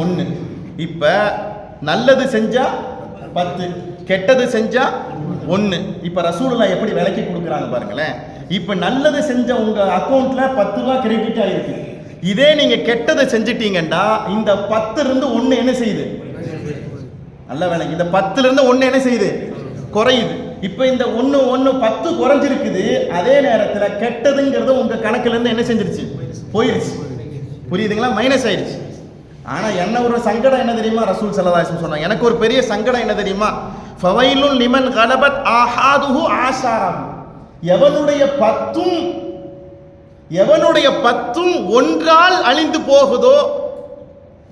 1. இப்ப நல்லது செஞ்சா 10, கெட்டது செஞ்சா 1. இப்ப ரசூலுல்லாஹ் எப்படி விளக்கி கொடுக்குறாங்க பாருங்களேன். இப்ப நல்லது செஞ்ச உங்க அக்கௌண்ட்ல 10 ரூபாய் கிரெடிட் ஆயிருக்கு. இதே நீங்க கெட்டதை செஞ்சிட்டீங்கன்னா இந்த 10 இருந்து 1 என்ன செய்யுது? நல்ல வேலைக்கு இந்த 10 இருந்து 1 என்ன செய்யுது? குறையுது. இப்ப இந்த 1 10 குறைஞ்சிருக்குது. அதே நேரத்தில் கெட்டதுங்கிறது உங்க கணக்குல இருந்து என்ன செஞ்சிருச்சு? போயிருச்சு. புரியுதுங்களா? மைனஸ் ஆயிடுச்சு. ஆனா என்ன ஒரு சங்கடம் என்ன தெரியுமா? ரசூல் ஸல்லல்லாஹு அலைஹி வஸல்லம் சொன்னாங்க, எனக்கு ஒரு பெரிய சங்கடம் என்ன தெரியுமா? ஃபவைலுல் லிமன் கலபத் ஆஹாதுஹு ஆஷாரம். எவனுடைய பத்தும் ஒன்றால் அழிந்து போகுதோ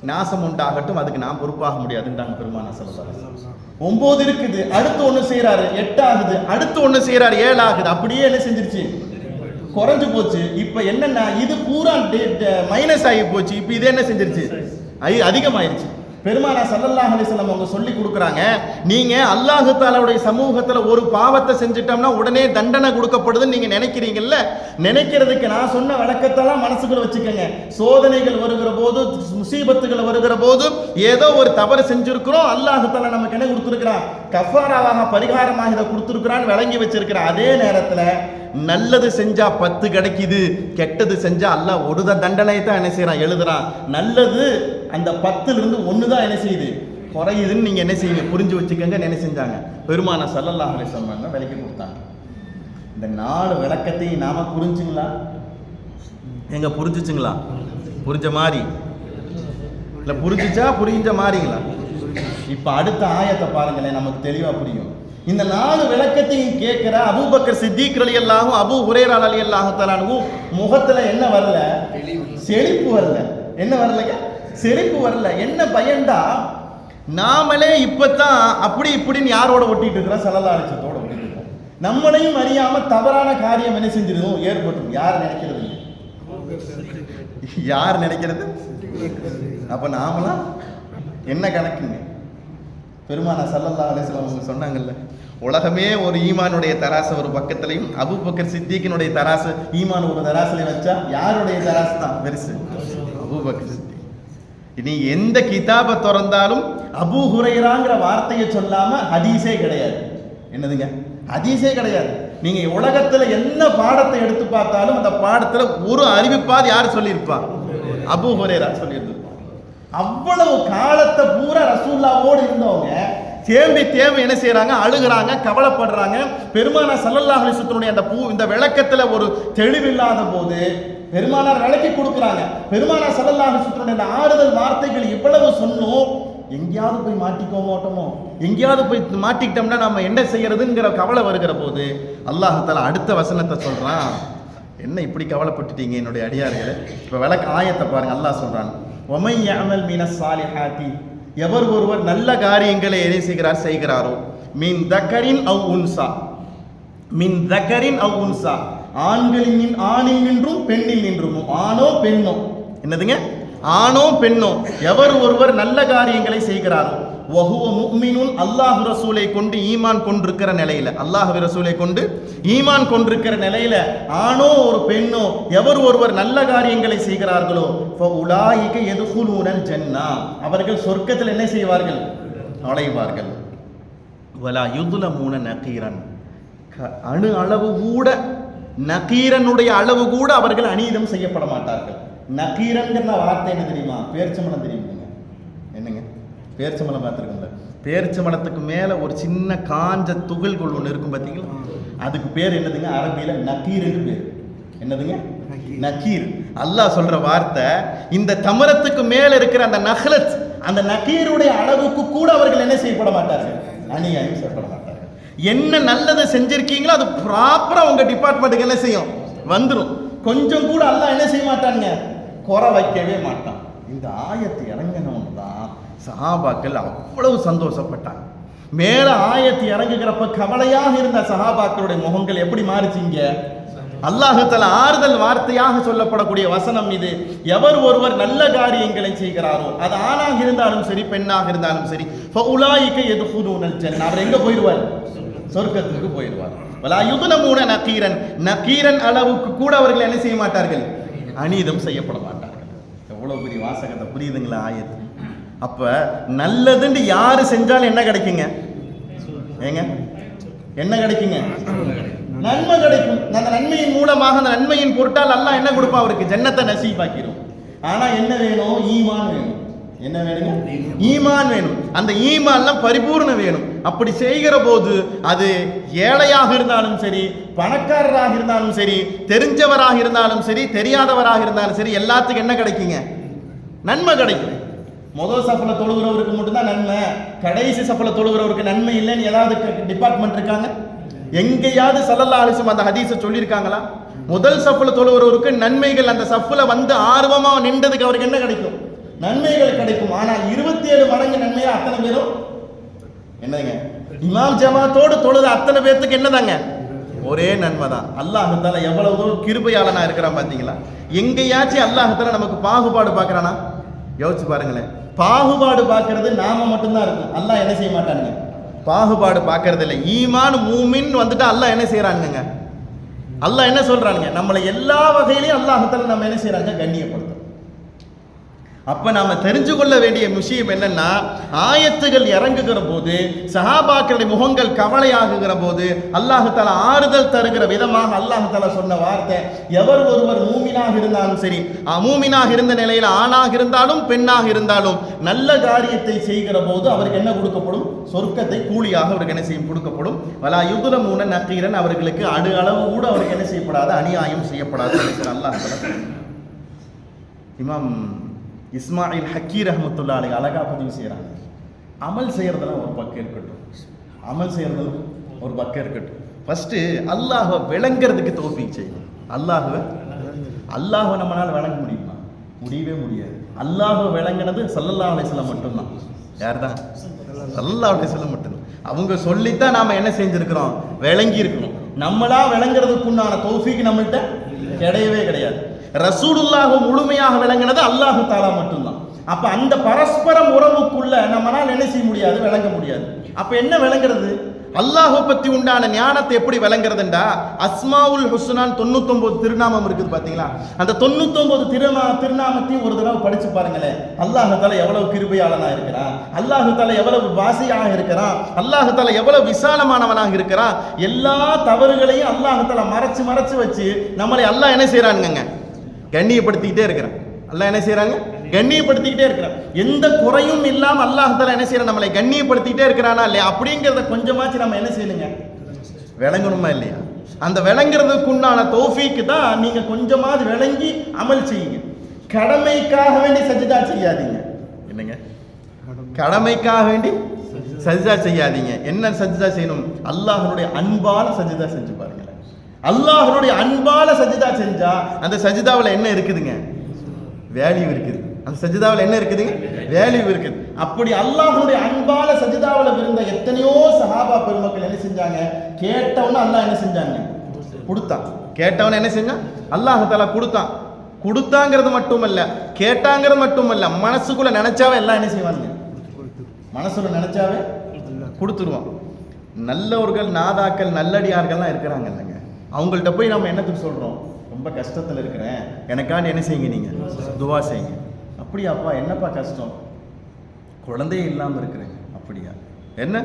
நாசம் உண்டாகட்டும், அதுக்கு நான் பொறுப்பாக முடியாதுன்றாங்க பெருமானார் ஸல்லல்லாஹு அலைஹி வஸல்லம். 9 இருக்குது, அடுத்து 1 செய்யறாரு, 8 ஆகுது, அடுத்து 1 செய்யறாரு, 7 ஆகுது. அப்படியே என்ன செஞ்சிருச்சு? குறைஞ்சு போச்சு. இப்ப என்னன்னா இது பூரா மைனஸ் ஆகி போச்சு. இப்ப இது என்ன செஞ்சிருச்சு? அதிகமாயிருச்சு. பெருமானார் ஸல்லல்லாஹு அலைஹி வஸல்லம் அவங்க சொல்லி கொடுக்குறாங்க, நீங்க அல்லாஹ் தஆலாவுடைய சமூகத்துல ஒரு பாவத்தை செஞ்சிட்டோம்னா உடனே தண்டனை கொடுக்கப்படுதுன்னு நீங்க நினைக்கிறீங்கல்ல, நினைக்கிறதுக்கு நான் சொன்ன விளக்கத்தெல்லாம் மனசுக்குள்ள வச்சுக்கோங்க. சோதனைகள் வருகிற போது, முசீபத்துகள் வருகிற போது ஏதோ ஒரு தவறு செஞ்சிருக்கிறோம், அல்லாஹ் தஆலா நமக்கு என்ன கொடுத்துருக்கிறான்? கஃபாராவாக, பரிகாரமாக இதை கொடுத்துருக்கிறான்னு விளங்கி வச்சிருக்கிற அதே நேரத்தில் நல்லது செஞ்சா 10 கிடைக்குது, கெட்டது செஞ்சா அல்லாஹ் ஒரு தண்டனை தான் என்ன செய்யறான், எழுதுறான். நல்லது அந்த 10லிருந்து 1 தான் என்ன செய்யுது, குறையுதுன்னு நீங்க என்ன செய்யுங்க, புரிஞ்சு வச்சுக்கங்க. என்ன செஞ்சாங்க, பெருமானார் ஸல்லல்லாஹு அலைஹி வஸல்லம் விளக்கி கொடுத்தாங்க. இந்த 4 விளக்கத்தையும் நாம புரிஞ்சுங்களா? எங்க புரிஞ்சுச்சுங்களா? புரிஞ்ச மாதிரி இல்ல, புரிஞ்சுச்சா புரிஞ்ச மாதிரிங்களா? இப்ப அடுத்த ஆயத்தை பாருங்களேன், நமக்கு தெளிவா புரியும். இந்த 4 விளக்கத்தையும் கேட்கிற அபூபக்கர் சித்திக் ரலியல்லாஹு அபூ ஹுரைரா ரலியல்லாஹு தஆலா முகத்துல என்ன வரல, செழிப்பு வரல. என்ன வரலங்க, செழிப்பு வரல. என்ன பயன்டா, நாமளே இப்பதான் அப்படி இப்படின்னு யாரோட ஒட்டிட்டு இருக்கிறோம், ஸல்லல்லாஹு அலைஹி வஸல்லத்தோட ஒட்டிட்டு இருக்கோம். நம்மளையும் அறியாம தவறான காரியம் என்ன செஞ்சிருந்தோம், ஏற்படும். யார் நினைக்கிறது, யார் நினைக்கிறது? அப்ப நாமலாம் என்ன கணக்குங்க? பெருமானார் ஸல்லல்லாஹு அலைஹி வஸல்லம் சொன்னாங்கல்ல, உலகமே ஒரு ஈமானுடைய தராசு ஒரு பக்கத்திலையும் அபூபக்கர் சித்திக்கினுடைய தராசு ஈமான் ஒரு தராசுல வச்சா யாருடைய தராசு தான் பெருசு? அபூபக்கர் சித்திக். இனி எந்த கிதாபை திறந்தாலும் அபூ ஹுரைராங்கிற வார்த்தையை சொல்லாம ஹதீஸே கிடையாது. என்னதுங்க, ஹதீஸே கிடையாது. நீங்க உலகத்துல என்ன பாடத்தை எடுத்து பார்த்தாலும் அந்த பாடத்துல ஒரு அறிவிப்பாது யார் சொல்லியிருப்பா? அபூ ஹுரைரா சொல்லியிருப்பாங்க. அவ்வளவு காலத்தை பூரா ரசூலுல்லாஹ்வோடு இருந்தவங்க தேம்பி என்ன செய்யறாங்க, அழுகிறாங்க, கவலைப்படுறாங்க. பெருமானார் ஸல்லல்லாஹு அலைஹி வஸல்லம் அந்த இந்த விளக்கத்துல ஒரு தெளிவில்லாத போது பெருமானார் விளக்கி கொடுக்குறாங்க. பெருமானார் ஸல்லல்லாஹு அலைஹி வஸல்லம் அந்த ஆறுதல் வார்த்தைகள் இவ்வளவு சொன்னோம், எங்கேயாவது போய் மாட்டிக்க மாட்டோமோ, எங்கேயாவது போய் மாட்டிக்கிட்டோம்னா நம்ம என்ன செய்யறதுங்கிற கவலை வருகிற போது அல்லாஹ் தஆலா அடுத்த வசனத்தை சொல்றான். என்ன இப்படி கவலைப்பட்டுட்டீங்க என்னுடைய அடியார்களே? இப்ப விளக்க ஆயத்தை பாருங்க. அல்லாஹ் சொல்றான், ஒமை யஅமல் மினஸ் சாலிஹாத்தி, எவர் ஒருவர் நல்ல காரியங்களை எதை செய்கிறாரோ, மின் தக்கரின் அவ் உன்சா, மின் தக்கரின் அவ் உன்சா, ஆணில் நின்றும் பெண்ணில் நின்றும், ஆணோ பெண்ணோ, என்னதுங்க, ஆணோ பெண்ணோ, எவர் ஒருவர் நல்ல காரியங்களை செய்கிறாரோ, வஹுவ முஃமினுன், அல்லாஹ் ரசூலை கொண்டு ஈமான் கொண்டிருக்கிற நிலையில, அல்லாஹ் ரசூலை கொண்டு ஈமான் கொண்டிருக்கிற நிலையில ஆணோ ஒரு பெண்ணோ எவர் ஒருவர் நல்ல காரியங்களை செய்கிறார்களோ, ஃபஉலாயிக யதுகுலூனல் ஜன்னah, அவர்கள் சொர்க்கத்தில் என்ன செய்வார்கள், நுழைவார்கள். வலா யுதுலமூன நகீரன், அணு அளவு கூட, நகீரனுடைய அளவு கூட அவர்கள் அநீதம் செய்யப்பட மாட்டார்கள். நகீரன்கிற வார்த்தை என்ன தெரியுமா? பேர்ச்சம்பழம் தெரியுங்க. என்னங்க பேர்ச்சம்பழம் பார்த்துருக்கோம்ல, பேர்ச்சம்பழத்துக்கு மேல ஒரு சின்ன காஞ்ச துகள்கள் ஒன்று இருக்கும் பார்த்தீங்களா, அதுக்கு பேர் என்னதுங்க, அரபியில நக்கீர் என்று பேர். என்னதுங்க, நக்கீர். அல்லாஹ் சொல்ற வார்த்தை, இந்த தமரத்துக்கு மேல இருக்கிற அந்த நஹ்லத், அந்த நக்கீருடைய அளவுக்கு கூட அவர்கள் என்ன செய்யப்பட மாட்டார்கள், அநியாயம் செய்யப்பட மாட்டார்கள். என்ன நல்லதை செஞ்சிருக்கீங்களோ அது ப்ராப்பரா உங்க டிபார்ட்மெண்ட்டுக்கு என்ன செய்யும், வந்துடும். கொஞ்சம் கூட அல்லாஹ் என்ன செய்ய மாட்டாங்க, குறை வைக்கவே மாட்டான். இந்த ஆயத்து இறங்கினவங்க தான் சஹாபாக்கள் அவ்வளவு சந்தோஷப்பட்டாங்க. மேல ஆயத்து இறங்குகிறப்ப கவலையாக இருந்த சஹாபாக்களுடைய முகங்கள் எப்படி மாறிச்சிங்க? அல்லாஹ் தஆலா ஆறுதல் வார்த்தையாக சொல்லப்படக்கூடிய வசனம் இது. எவர் ஒருவர் நல்ல காரியங்களை செய்கிறாரோ, அது ஆணாக இருந்தாலும் சரி பெண்ணாக இருந்தாலும் சரி, ஃபஉலாயிக யதுகுலூனல் ஜன்னah, அவர் எங்க போயிடுவார், சொர்க்கத்துக்கு போயிடுவார். வலா யுதுலமூன நகீரன், நகீரன் அளவுக்கு கூட அவர்கள் என்ன செய்ய மாட்டார்கள், அநீதம் செய்யப்பட மாட்டார்கள். எவ்வளவு பெரிய வாசகத்தை, புரியுதுங்களா ஆயத்து? அப்ப நல்லதுன்னு யாரு செஞ்சாலும் என்ன கிடைக்குங்க, ஏங்க என்ன கிடைக்குங்க, நன்மை கிடைக்கும். அந்த நன்மையின் மூலமாக, அந்த நன்மையின் பொருட்டால் அல்லாஹ் என்ன கொடுப்பா, அவருக்கு ஜன்னத்தை நசீபாக்கிரும். ஆனா என்ன வேணும், ஈமான் வேணும். என்ன வேணுங்க, ஈமான் வேணும். அந்த ஈமான்லாம் பரிபூர்ணம் வேணும். அப்படி செய்கிற போது அது ஏழையாக இருந்தாலும் சரி, பணக்காரராக இருந்தாலும் சரி, தெரிஞ்சவராக இருந்தாலும் சரி, தெரியாதவராக இருந்தாலும் சரி, எல்லாத்துக்கும் என்ன கிடைக்குங்க, நன்மை கிடைக்கும். முதல் சஃபல தொழுகிறவருக்கு மட்டும்தான் நன்மை, கடைசி சஃபல தொழுகிறவருக்கு நன்மை இல்லைன்னு ஏதாவது டிபார்ட்மெண்ட் இருக்காங்க? எங்கேயாவது ஸல்லல்லாஹு அலைஹி வஸல்லம் அந்த ஹதீஸை சொல்லியிருக்காங்களா? முதல் சஃபல தொழுகிறவருக்கு நன்மைகள், அந்த சஃபல வந்து ஆர்வமா நின்றதுக்கு அவருக்கு என்ன கிடைக்கும், நன்மைகள் கிடைக்கும். ஆனால் 27 மடங்கு நன்மையா அத்தனை பேரும் என்னதுங்க, இமாம் ஜமாத்தோடு தொழுது அத்தனை பேர்த்துக்கு என்னதாங்க, ஒரே நன்மை தான். அல்லாஹ் தஆலா எவ்வளவு தூரம் கிருபையாளனா இருக்கிறான் பாத்தீங்களா? எங்கேயாச்சும் அல்லாஹ் தஆலா நமக்கு பாகுபாடு பார்க்கறானா? யோசிச்சு பாருங்களேன். பாகுபாடு பார்க்கறது நாம மட்டும்தான் இருக்கும். அல்லாஹ் என்ன செய்ய மாட்டானுங்க, பாகுபாடு பார்க்கறது இல்லை. ஈமான் மூமின் வந்துட்டு அல்லாஹ் என்ன செய்யறானுங்க, அல்லாஹ் என்ன சொல்றானுங்க, நம்மளை எல்லா வகையிலையும் அல்லாஹ் தஆலா நம்ம என்ன செய்யறாங்க, கண்ணியப்படுத்தும். அப்ப நாம தெரிஞ்சு கொள்ள வேண்டிய விஷயம் என்னன்னா, ஆயத்துகள் இறங்குகிற போது சஹாபாக்களுடைய முகங்கள் கவலையாகுகிற போது அல்லாஹ் தஆலா ஆறுதல் தருகிற விதமாக அல்லாஹ் தஆலா சொன்ன வார்த்தை, எவர் ஒருவர் மூமினாக இருந்தாலும் சரி, மூமினாக இருந்த நிலையில் ஆணாக இருந்தாலும் பெண்ணாக இருந்தாலும் நல்ல காரியத்தை செய்கிற போது அவருக்கு என்ன கொடுக்கப்படும்? சொர்க்கத்தை கூலியாக அவருக்கு என்ன செய்யும்? கொடுக்கப்படும். வலா யுதுலமூன நக்கீரன், அவர்களுக்கு அடு அளவு கூட அவருக்கு என்ன செய்யப்படாது? அநியாயம் செய்யப்படாது. அல்லாஹ் தஆலா இமாம் இஸ்மாயில் ஹக்கீ ரஹ்மத்துல்லாஹி அலைஹி அழகா பதிவு செய்கிறாங்க. அமல் செய்யறதெல்லாம் ஒரு பக்கம் இருக்கட்டும், அமல் செய்யறதெல்லாம் ஒரு பக்கம் இருக்கட்டும். ஃபர்ஸ்ட் அல்லாஹ்வை விளங்குறதுக்கு தௌஃபீக் செய்யணும். அல்லாஹ்வை நம்மளால விளங்க முடியுமா? முடியவே முடியாது. அல்லாஹ்வை விளங்கினது ஸல்லல்லாஹு அலைஹி வஸல்லம் மட்டும்தான். யார் தான்? ஸல்லல்லாஹு அலைஹி வஸல்லம் மட்டும்தான். அவங்க சொல்லித்தான் நாம என்ன செஞ்சிருக்கிறோம்? விளங்கி இருக்கிறோம். நம்மளா விளங்குறதுக்குண்டான தௌஃபீக் நம்மள்கிட்ட கிடையவே கிடையாது. ரசூலுல்லாஹ் முழுமையாக விளங்கினது அல்லாஹ் தஆலா மட்டும்தான். அப்ப அந்த பரஸ்பரம் உறவுக்குள்ள நம்மளால என்ன செய்ய முடியாது? விளங்க முடியாது. அப்ப என்ன விளங்குறது? அல்லாஹ் பத்தி உண்டான ஞானத்தை எப்படி விளங்குறதுண்டா, அஸ்மாவுல் ஹுஸ்னான் 99 திருநாமம் இருக்குது பாத்தீங்களா? அந்த 99 திருநாமத்தையும் ஒரு தடவை படிச்சு பாருங்களேன். அல்லாஹ் தஆலா எவ்வளவு கிருபையாளனா இருக்கிறான், அல்லாஹ் தஆலா எவ்வளவு வாசியாக இருக்கிறான், அல்லாஹ் தஆலா எவ்வளவு விசாலமானவனாக இருக்கிறான். எல்லா தவறுகளையும் அல்லாஹ் தஆலா மறைச்சு மறைச்சு வச்சு நம்மளை அல்லாஹ் என்ன செய்யறானுங்க? கண்ணியப்படுத்திக்கிட்டே இருக்கிறான். அல்லாஹ் என்ன செய்யறாங்க? கண்ணியப்படுத்திக்கிட்டே இருக்கிறான். எந்த குறையும் இல்லாம அல்லாஹ் தஆலா என்ன செய்யறான்? நம்மளை கண்ணியப்படுத்திக்கிட்டே இருக்கிறானா இல்லையா? அப்படிங்கிறத கொஞ்சமாச்சு நம்ம என்ன செய்யணுங்க? விளங்கணுமா இல்லையா? அந்த விளங்குறதுக்கு உண்டான தௌஃபீக் தான் நீங்க கொஞ்சமாவது விளங்கி அமல் செய்யுங்க. கடமைக்காக வேண்டி சஜ்தா செய்யாதீங்க. என்னங்க? கடமைக்காக வேண்டி சஜ்தா செய்யாதீங்க. என்ன சஜ்தா செய்யணும்? அல்லாஹ்வுடைய அன்பால சஜ்தா செஞ்சு பாருங்க. அல்லாஹ்வுடைய அன்பால சஜ்தா செஞ்சா அந்த சஜ்தாவுல என்ன இருக்குதுங்க? வேல்யூ இருக்குது. அந்த சஜ்தாவுல என்ன இருக்குதுங்க? வேல்யூ இருக்குது. அப்படி அல்லாஹ்வுடைய அன்பால சஜ்தாவுல இருந்த எத்தனையோ சஹாபா பெருமக்கள் என்ன செஞ்சாங்க? கேட்டவன அல்லாஹ் என்ன செஞ்சாங்க? கொடுத்தான். கேட்டவன என்ன செஞ்சான்? அல்லாஹ் தஆலா கொடுத்தான். கொடுத்தாங்கிறது மட்டுமல்ல, கேட்டாங்கிறது மட்டுமல்ல, மனசுக்குள்ள நினைச்சாவே எல்லாம் என்ன செய்வாங்க? மனசுல நினைச்சாவே கொடுத்துருவான். நல்லவர்கள், நாதாக்கள், நல்லடியார்கள்லாம் இருக்கிறாங்க இல்லைங்க, அவங்கள்ட்ட போய் நம்ம என்னத்துக்கு சொல்றோம்? ரொம்ப கஷ்டத்தில் இருக்கிறேன், எனக்காண்டி என்ன செய்யுங்க? நீங்க துவா செய்யுங்க. அப்படியாப்பா, என்னப்பா கஷ்டம்? குழந்தையே இல்லாமல் இருக்கிறேன். அப்படியா? என்ன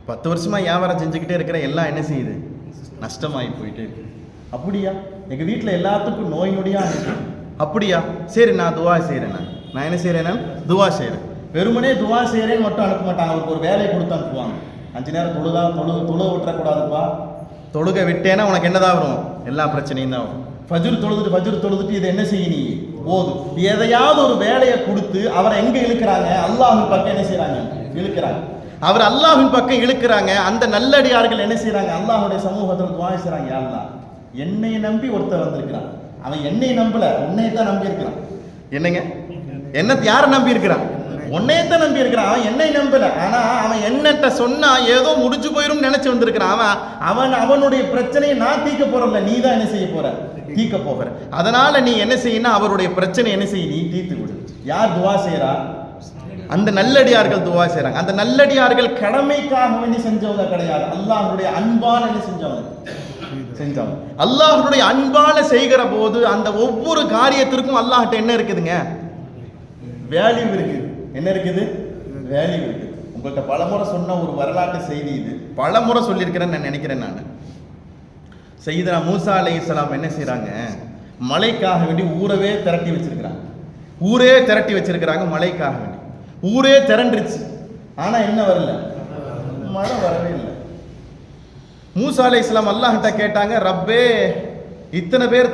10 வருஷமா வியாபாரம் செஞ்சுக்கிட்டே இருக்கிறேன், எல்லாம் என்ன செய்யுது? நஷ்டமாகி போயிட்டே இருக்கு. அப்படியா? எங்க வீட்டில் எல்லாத்துக்கும் நோய் நொடியா இருக்கு. அப்படியா? சரி, நான் துவா செய்கிறேன். நான் என்ன செய்கிறேன்? நான் துவா செய்கிறேன். வெறுமனே துவா செய்கிறேன்னு மட்டும் அனுப்ப மாட்டாங்க. அவருக்கு ஒரு வேலையை கொடுத்து அனுப்புவாங்க. 5 நேரம் தொழுக விட்டுறக்கூடாதுப்பா. தொழுகை விட்டேன்னா உனக்கு என்னதான் வரும்? எல்லா பிரச்சனையும் தான் வரும். ஃபஜ்ர் தொழுதுட்டு இதை என்ன செய்ய? நீ ஓது. எதையாவது ஒரு வேலையை கொடுத்து அவரை எங்க இழுக்கிறாங்க? அல்லாஹ்வின் பக்கம் என்ன செய்யறாங்க? இழுக்கிறாங்க. அவர் அல்லாஹ்வின் பக்கம் இழுக்கிறாங்க. அந்த நல்லடியார்கள் என்ன செய்யறாங்க? அல்லாஹ்வுடைய சமூகத்தில் துஆ செய்றாங்க. யா அல்லாஹ், என்னை நம்பி ஒருத்தர் வந்திருக்கிறான். அவன் என்னை நம்பல, உன்னை தான் நம்பி இருக்கிறான். என்னங்க? என்ன யாரை நம்பி இருக்கிறான்? உன்னையத்தான் நம்பி இருக்கிறான். அவன் என்னை நம்பல. ஆனா அவன் என்னட்ட சொன்னா ஏதோ முடிஞ்சு போயிரும் நினைச்சு வந்திருக்கிறான். அவனுடைய பிரச்சனையை நான் தீர்க்க போறல, நீ தான் என்ன செய்ய போற? தீர்க்க போகிற. அதனால நீ என்ன செய்யணும்? அவருடைய பிரச்சனை என்ன செய்ய? நீ தீர்த்து விடு. யார் துவா செய்யறா? அந்த நல்லடியார்கள் துவா செய்றாங்க. அந்த நல்லடியார்கள் கடமைக்காக வேண்டி செஞ்சவங்க கிடையாது, அல்லாஹ்வுடைய அன்பால என்ன செஞ்சவங்க. அல்லாஹ்வுடைய அன்பால செய்கிற போது அந்த ஒவ்வொரு காரியத்திற்கும் அல்லாஹ்ட்ட என்ன இருக்குதுங்க? வேல்யூ இருக்குது. என்ன இருக்குது? வேல்யூ இருக்குது. உங்கள்கிட்ட பலமுறை சொன்ன ஒரு வரலாற்று செய்தி இது. பலமுறை சொல்லியிருக்கிறேன்னு நான் நினைக்கிறேன். நான் சையதுனா மூசா அலைஹிஸ்ஸலாம் என்ன செய்றாங்க? மழைக்காக வேண்டி ஊரவே திரட்டி வச்சிருக்கிறாங்க. ஊரே திரட்டி வச்சிருக்கிறாங்க மழைக்காக வேண்டி. ஊரே திரண்டுருச்சு. ஆனா என்ன வரல? மழை வரவே இல்லை. மூசா அலைஹிஸ்ஸலாம் அல்லாஹ்கிட்ட கேட்டாங்க, ரப்பே, இத்தனை பேர்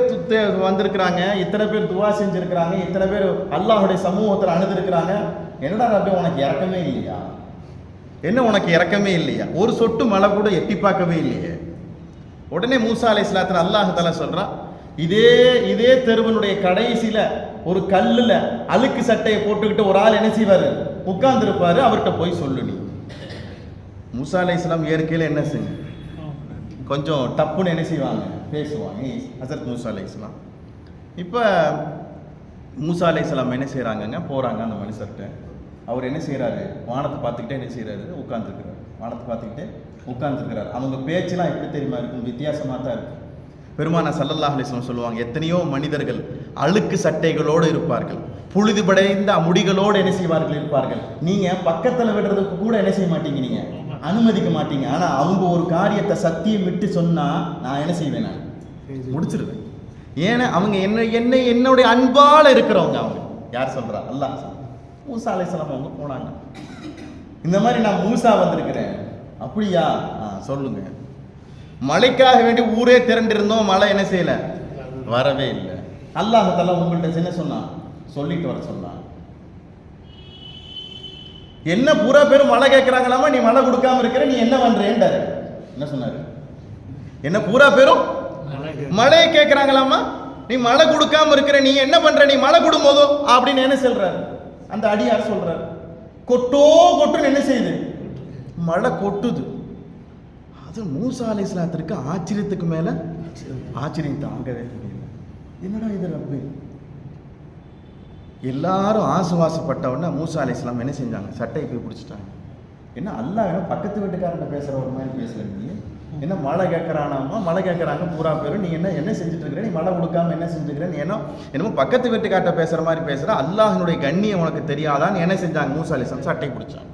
வந்திருக்கிறாங்க, இத்தனை பேர் துவா செஞ்சிருக்கிறாங்க, இத்தனை பேர் அல்லாஹ்வுடைய சமூகத்தில் அணுதிருக்கிறாங்க, என்னடா ரப்பே உனக்கு இறக்கமே இல்லையா? என்ன உனக்கு இறக்கமே இல்லையா? ஒரு சொட்டு மழை கூட எட்டி பார்க்கவே இல்லையே. உடனே மூசா அலைஹிஸ்ஸலாத்துல அல்லாஹ் தஆலா சொல்றான், இதே தெருவனுடைய கடைசியில ஒரு கல்லுல அழுக்கு சட்டையை போட்டுக்கிட்டு ஒரு ஆள் என்ன செய்வாரு? உட்கார்ந்துருப்பாரு. அவர்கிட்ட போய் சொல்லு. நீ மூசா அலைஹிஸ்ஸலாம் இயற்கையில என்ன செய்ய? கொஞ்சம் டப்புன்னு என்ன செய்வாங்க? பேசுவாங்க. ஹஸரத் மூசா அலைஹிஸ்ஸலாம். இப்போ மூசா அலைஹிஸ்ஸலாம் என்ன செய்கிறாங்கங்க? போகிறாங்க அந்த மனுஷர்கிட்ட. அவர் என்ன செய்கிறாரு? வானத்தை பார்த்துக்கிட்டே என்ன செய்கிறாரு? உட்காந்துருக்கிறார். வானத்தை பார்த்துக்கிட்டே உட்காந்துருக்கிறார். அவங்க பேச்செல்லாம் எப்படி தெரியுமா இருக்கும்? வித்தியாசமாக தான் இருக்கும். பெருமானா ஸல்லல்லாஹு அலைஹி வஸல்லம் சொல்லுவாங்க, எத்தனையோ மனிதர்கள் அழுக்கு சட்டைகளோடு இருப்பார்கள், புழுதுபடைந்த முடிகளோடு என்ன செய்வார்கள் இருப்பார்கள். நீங்க பக்கத்துல விடுறதுக்கு கூட என்ன செய்ய மாட்டீங்க, நீங்க அனுமதிக்க மாட்டீங்க. ஆனா அவங்க ஒரு காரியத்தை சத்தியம் விட்டு சொன்னா நான் என்ன செய்வேன், நான் முடிச்சிருவேன். ஏன்னா அவங்க என்னுடைய அன்பால இருக்கிறவங்க. அவங்க யார் சொல்றா? அல்லாஹ். மூசா அலைஹிஸ்ஸலாம் அவங்க போனாங்க. இந்த மாதிரி நான் மூசா வந்திருக்கிறேன். அப்படியா? சொல்லுங்க. மழைக்காக வேண்டி ஊரே திரண்டிருந்தோம், மழை என்ன செய்யல, வரவே இல்லை. அல்லாஹ் தஆலா உங்கள்கிட்ட என்ன சொன்னான், சொல்லிட்டு வர சொன்னான். என்ன பூரா பேரும் மழை கேட்கிறாங்களாமா, நீ மழை கொடுக்காம இருக்கிற, நீ என்ன பண்றேன்டாரு. என்ன சொன்னாரு? என்ன பூரா பேரும் மழையை கேட்கிறாங்களாமா, நீ மழை கொடுக்காம இருக்கிற, நீ என்ன பண்ற, நீ மழை கொடும்போதோ அப்படின்னு என்ன சொல்றாரு அந்த அடியார் சொல்றாரு. கொட்டோ கொட்டுன்னு என்ன செய்யுது, மழை கொட்டுது. அது மூசா அலைஹிஸ்ஸலாத்திற்கு ஆச்சரியத்துக்கு மேல ஆச்சரியம் தாங்கவே முடியல. என்னடா இது ரப்பு. எல்லாரும் ஆசுவாசப்பட்ட உடனே மூசா அலைஹிஸ்ஸலாம் என்ன செஞ்சாங்க, சட்டையை போய் பிடிச்சிட்டாங்க. என்ன அல்லாஹ் என்ன பக்கத்து வீட்டுக்காரங்க பேசுற ஒரு மாதிரி பேசல, நீ என்ன மழை கேட்கறானாமா, மழை கேட்கறாங்க பூரா பேரும், நீ என்ன செஞ்சுட்டு இருக்கிற, நீ மழை கொடுக்காம என்ன செஞ்சுக்கிற, நீ என்னமோ பக்கத்து வீட்டுக்கார்ட்ட பேசுற மாதிரி பேசுற, அல்லாஹ்னுடைய கண்ணியம் உனக்கு தெரியாதான்னு என்ன செஞ்சாங்க, மூசா அலைஹிஸ்ஸலாம் சட்டையை பிடிச்சாங்க.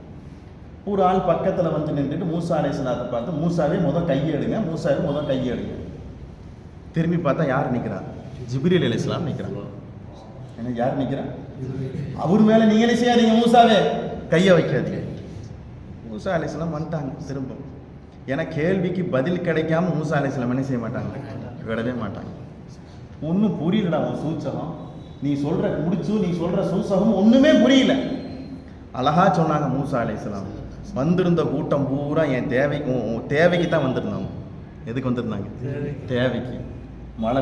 ஒரு ஆள் பக்கத்துல வந்து நின்றுட்டு மூசா அலைஹிஸ்ஸலாத்தை பார்த்து, மூசாவே முதல் கையெடுங்க, மூசாவே முதல் கையெடுங்க. திரும்பி பார்த்தா யார் நிற்கிறா, ஜிப்ரீல் அலைஹிஸ்ஸலாம் நிற்கிறாங்க. என்ன யார் நிற்கிறா, அவர் மேல நீங்க என்ன செய்யாதீங்க, மூசாவே கையை வைக்காதீங்க. மூசா அலைஹிஸ்ஸலாம் வந்துட்டாங்க திரும்ப. ஏன்னா கேள்விக்கு பதில் கிடைக்காம மூசா அலைஹிஸ்ஸலாம் என்ன செய்ய மாட்டாங்க, விடவே மாட்டாங்க. ஒன்றும் புரியலடா உன் சூச்சகம், நீ சொல்ற முடிச்சு, நீ சொல்ற சூசகம் ஒண்ணுமே புரியல. அழகா சொன்னாங்க மூசா அலைஹிஸ்ஸலாம். வந்திருந்த கூட்டம் பூரா என் தேவைக்கு தான் வந்திருந்தாங்க. எதுக்கு வந்திருந்தாங்க, தேவைக்கு. மழை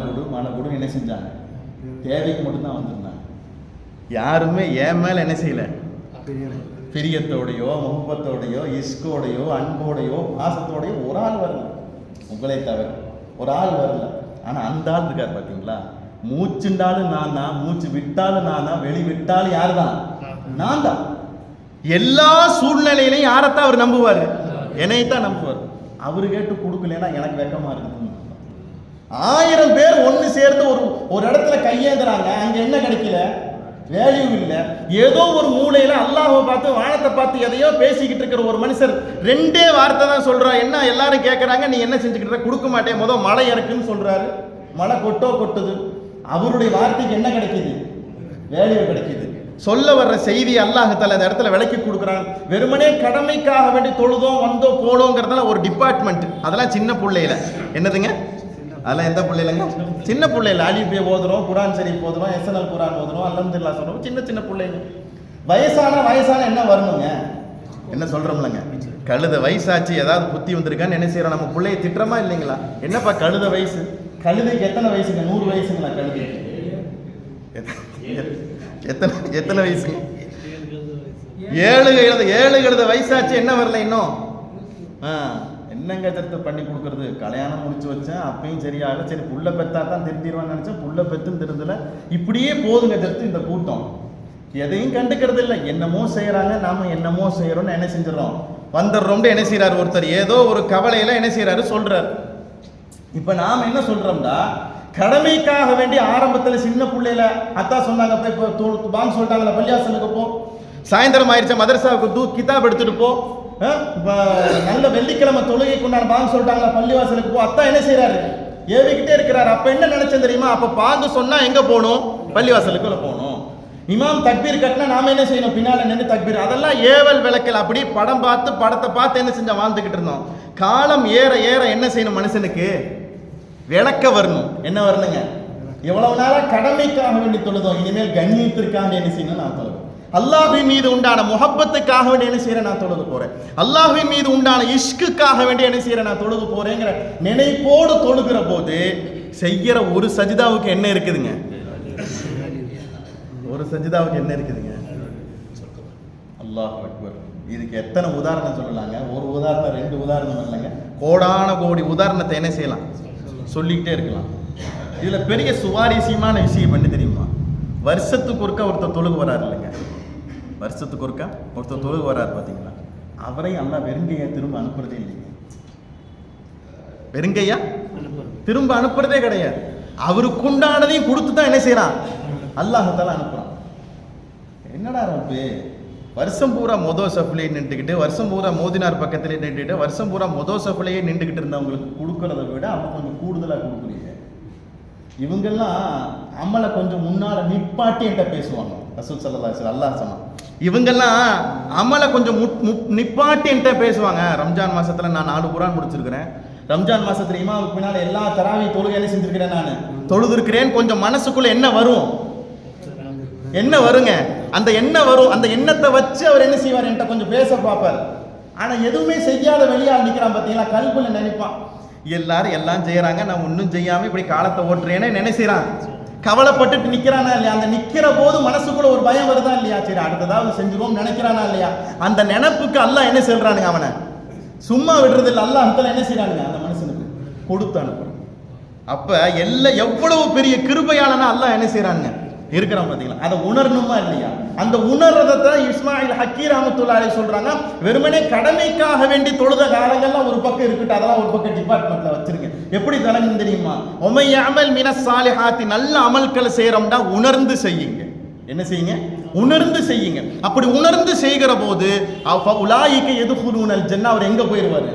கொடுன்னு என்ன செஞ்சாங்க, தேவைக்கு மட்டும்தான் வந்திருந்தாங்க. யாருமே என் மேல என்ன செய்யல, பிரியத்தோடையோ முகப்பத்தோடையோ இஸ்கோடையோ அன்போடையோ பாசத்தோடையோ ஒரு ஆள் வரல, உங்களை தவிர ஒரு ஆள் வரல. ஆனா அந்த ஆள் இருக்காரு பாத்தீங்களா, மூச்சுண்டாலும் நான் தான், மூச்சு விட்டாலும் நான் தான், வெளி விட்டாலும் யாரு தான், நான் தான். எல்லா சூழ்நிலையிலையும் யாரைத்தான் அவர் நம்புவாரு, என்னைத்தான் நம்புவார். அவரு கேட்டு கொடுக்கலன்னா எனக்கு வெக்கமா இருக்குது. 1000 பேர் ஒன்னு சேர்ந்து ஒரு இடத்துல கையேந்துறாங்க, அங்க என்ன கிடைக்கல, வேல்யூ இல்லை. ஏதோ ஒரு மூலையில அல்லாஹ்வை பார்த்து வானத்தை பார்த்து எதையோ பேசிக்கிட்டு இருக்கிற ஒரு மனுஷர் 2 வார்த்தை தான் சொல்றாரு. என்ன எல்லாரும் கேட்கறாங்க, நீ என்ன செஞ்சுக்கிட்ட, கொடுக்க மாட்டேன், முதல் மழை இறக்குன்னு சொல்றாரு. மழை கொட்டுது. அவருடைய வார்த்தைக்கு என்ன கிடைக்குது, வேல்யூ கிடைக்குது. சொல்ல வர்ற செய்தி அல்லாஹ் தஆலா அந்த இடத்துல விளக்கி கொடுக்குறான். வெறுமனே கடமைக்காக வேண்டி தொழுதோம் வந்தோம் போனோங்கிறதெல்லாம் ஒரு டிபார்ட்மெண்ட். அதெல்லாம் சின்ன பிள்ளையில என்னதுங்க, அதெல்லாம் எந்த பிள்ளைலங்க, சின்ன பிள்ளைல அலிபே ஓதுறோம், குரான் ஷரீஃப் ஓதுறோம், எஸ்என்எல் குரான் ஓதுறோம், அல்ஹம்துலில்லாஹ் சொல்றோம், சின்ன பிள்ளைங்க. வயசான என்ன வரணுங்க, என்ன சொல்றோம்லங்க, கழுத வயசாச்சு ஏதாவது புத்தி வந்திருக்கான்னு என்ன செய்யறோம், நம்ம பிள்ளைய திட்டுறமா இல்லைங்களா? என்னப்பா கழுத வயசு, கழுதைக்கு எத்தனை வயசுங்க, 100 வயசுங்களா கழுதைக்கு? எத்தனை வயசுங்க? 7 கழுத வயசாச்சு, என்ன வரல இன்னும்? என்னங்க தத்து பண்ணி கொடுக்கறது, கல்யாணம் முடிச்சு வச்சேன், அப்பயும் சரியாகல, சரி புள்ள பெத்தா தான் திருந்திடுவான்னு நினைச்சேன், புள்ள பெத்துன்னு திருந்தல. இப்படியே போதுங்க தத்து இந்த கூட்டம், எதையும் கண்டுக்கிறது இல்லை. என்னமோ செய்யறாங்க, நாம என்னமோ செய்யறோம்னு என்ன செஞ்சிடறோம், வந்துடுறோம்னு என்ன செய்யறாரு ஒருத்தர், ஏதோ ஒரு கவலையில என்ன செய்யறாரு சொல்றாரு. இப்ப நாம என்ன சொல்றோம்டா, கடமைக்காக வேண்டி ஆரம்பத்துல சின்ன பிள்ளையில அத்தா சொன்னாங்க, போய் பாங்க சொல்லிட்டாங்களா பள்ளியாசலுக்கு போ, சாயந்தரம் ஆயிடுச்சா மதரசாவுக்கு கிதாப் எடுத்துட்டு போ, நல்ல வெள்ளிக்கிழமை தொழுகைக்கு உண்டான பாங்க சொல்லிட்டாங்களா பள்ளிவாசலுக்கு போ. அத்தா என்ன செய்யறாரு, ஏவிக்கிட்டே இருக்கிறாரு. அப்ப என்ன நினைச்சேன் தெரியுமா, அப்ப பாங்க சொன்னா எங்க போகணும், பள்ளிவாசலுக்குள்ள போகணும். இமாம் தக்பீர் கட்டினா நாம என்ன செய்யணும், பின்னால நின்று தக்பீர். அதெல்லாம் ஏவல் விளக்கல். அப்படி படத்தை பார்த்து என்ன செஞ்சா வாழ்ந்துகிட்டு இருந்தோம். காலம் ஏற ஏற என்ன செய்யணும், மனுஷனுக்கு விளக்க வரணும். என்ன வரணுங்க, எவ்வளவு நாளா கடமைக்காக வேண்டி தொழுதோம், இனிமேல் கண்ணியத்திற்காக என்ன செய்யணும், நான் தொழுது. அல்லாஹ்வின் மீது உண்டான முஹப்பத்துக்காக வேண்டி என்ன செய்யறேன், நான் தொழுது போறேன். அல்லாஹ்வின் மீது உண்டான இஷ்குக்காக வேண்டி என்ன செய்யறேன், நான் தொழுது போறேங்கிற நினைப்போடு தொழுகிற போது செய்யற ஒரு சஜிதாவுக்கு என்ன இருக்குதுங்க, ஒரு சஜிதாவுக்கு என்ன இருக்குதுங்க, அல்லாஹ் அக்பர். இதுக்கு எத்தனை உதாரணம் சொல்லலாங்க, ஒரு உதாரணம் 2 உதாரணம் இல்லைங்க, கோடான கோடி உதாரணத்தை என்ன செய்யலாம், சொல்லிக்கிட்டே இருக்கலாம். இதுல பெரிய சுவாரஸ்யமான விஷயம் என்ன தெரியுமா, வருஷத்துக்கு ஒருக்கா ஒருத்தர் தொழுகு வராரு இல்லைங்க, வருஷத்துக்கு ஒருக்கா ஒருத்தர் தொழுகு வராரு பாத்தீங்களா, அவரையும் அல்லாஹ் வெறுங்கையா திரும்ப அனுப்புறதே இல்லைங்க, வெறுங்கையா திரும்ப அனுப்புறதே கிடையாது. அவருக்குண்டானதையும் கொடுத்து தான் என்ன செய்யறான், அல்லாஹ் தஆலா அனுப்புறான். என்னடா ரப்பு, வருஷம் பூரா சஃப்லேயே நின்றுக்கிட்டு, வருஷம் பூரா மோதினார் பக்கத்திலே நின்றுட்டு, வருஷம் பூரா சஃப்லேயே நின்றுக்கிட்டு இருந்தவங்களுக்கு கொடுக்கறத விட அவங்க கொஞ்சம் கூடுதலாக கொடுக்குறீங்க. இவங்கெல்லாம் அமலை கொஞ்சம் முன்னால நிப்பாட்டி என்கிட்ட பேசுவாங்க. ரசூல் ஸல்லல்லாஹு அலைஹி வஸல்லம் அல்லாஹ் சொன்னான், இவங்கெல்லாம் அமலை கொஞ்சம் நிப்பாட்டி என்கிட்ட பேசுவாங்க. ரம்ஜான் மாசத்துல நான் 4 குர்ஆன் முடிச்சிருக்கிறேன். ரம்ஜான் மாசத்துல இமாமுக்கு பின்னால எல்லா தராவி தொழுகையில செஞ்சிருக்கிறேன், நான் தொழுதுருக்கிறேன். கொஞ்சம் மனசுக்குள்ள என்ன வரும், என்ன வருங்க, அந்த என்ன வரும், அந்த எண்ணத்தை வச்சு அவர் என்ன செய்வார், என்கிட்ட கொஞ்சம் பேச பார்ப்பார். ஆனா எதுவுமே செய்யாத வெளியால் நிற்கிறான் பார்த்தீங்களா, கல்புல நினைப்பான் எல்லாரும் எல்லாம் செய்யறாங்க, நான் ஒன்றும் செய்யாம இப்படி காலத்தை ஓட்டுறேன்னு நினைக்கிறான். கவலைப்பட்டுட்டு நிக்கிறானா இல்லையா, அந்த நிக்கிற போது மனசுக்குள்ள ஒரு பயம் வருதா இல்லையா, சரி அடுத்ததாவது செஞ்சிருவோம் நினைக்கிறானா இல்லையா, அந்த நினைப்புக்கு அல்லாஹ் என்ன சொல்றானுங்க, அவனை சும்மா விடுறது இல்லை. அல்லாஹ் என்ன செய்யறானுங்க, அந்த மனுஷனுக்கு கொடுத்து அனுப்புறான். அப்ப எவ்வளவு பெரிய கிருபையாளனா அல்லாஹ் என்ன செய்யறானுங்க இருக்கிறான் பார்த்தீங்களா, அதை உணரணுமா இல்லையா. அந்த உணர்றதை இஸ்மாயில் ஹக்கீர் ரஹ்மத்துல்லாஹி அலைஹி சொல்றாங்க, வெறுமனே கடமைக்காக வேண்டி தொழுத காலங்கள்லாம் ஒரு பக்கம் இருக்கட்டும், அதெல்லாம் ஒரு பக்கம் டிபார்ட்மெண்ட்ல வச்சிருக்கேன். எப்படி தலைங்க தெரியுமா, ஒமை அமல் மினஸ் சாலிஹாத்தி, நல்ல அமல்களை செய்யறோம்னா உணர்ந்து செய்யுங்க. என்ன செய்யுங்க, உணர்ந்து செய்யுங்க. அப்படி உணர்ந்து செய்கிற போது உலாயிக்க எதுகுலூனல் ஜன்னா, அவர் எங்க போயிடுவாரு,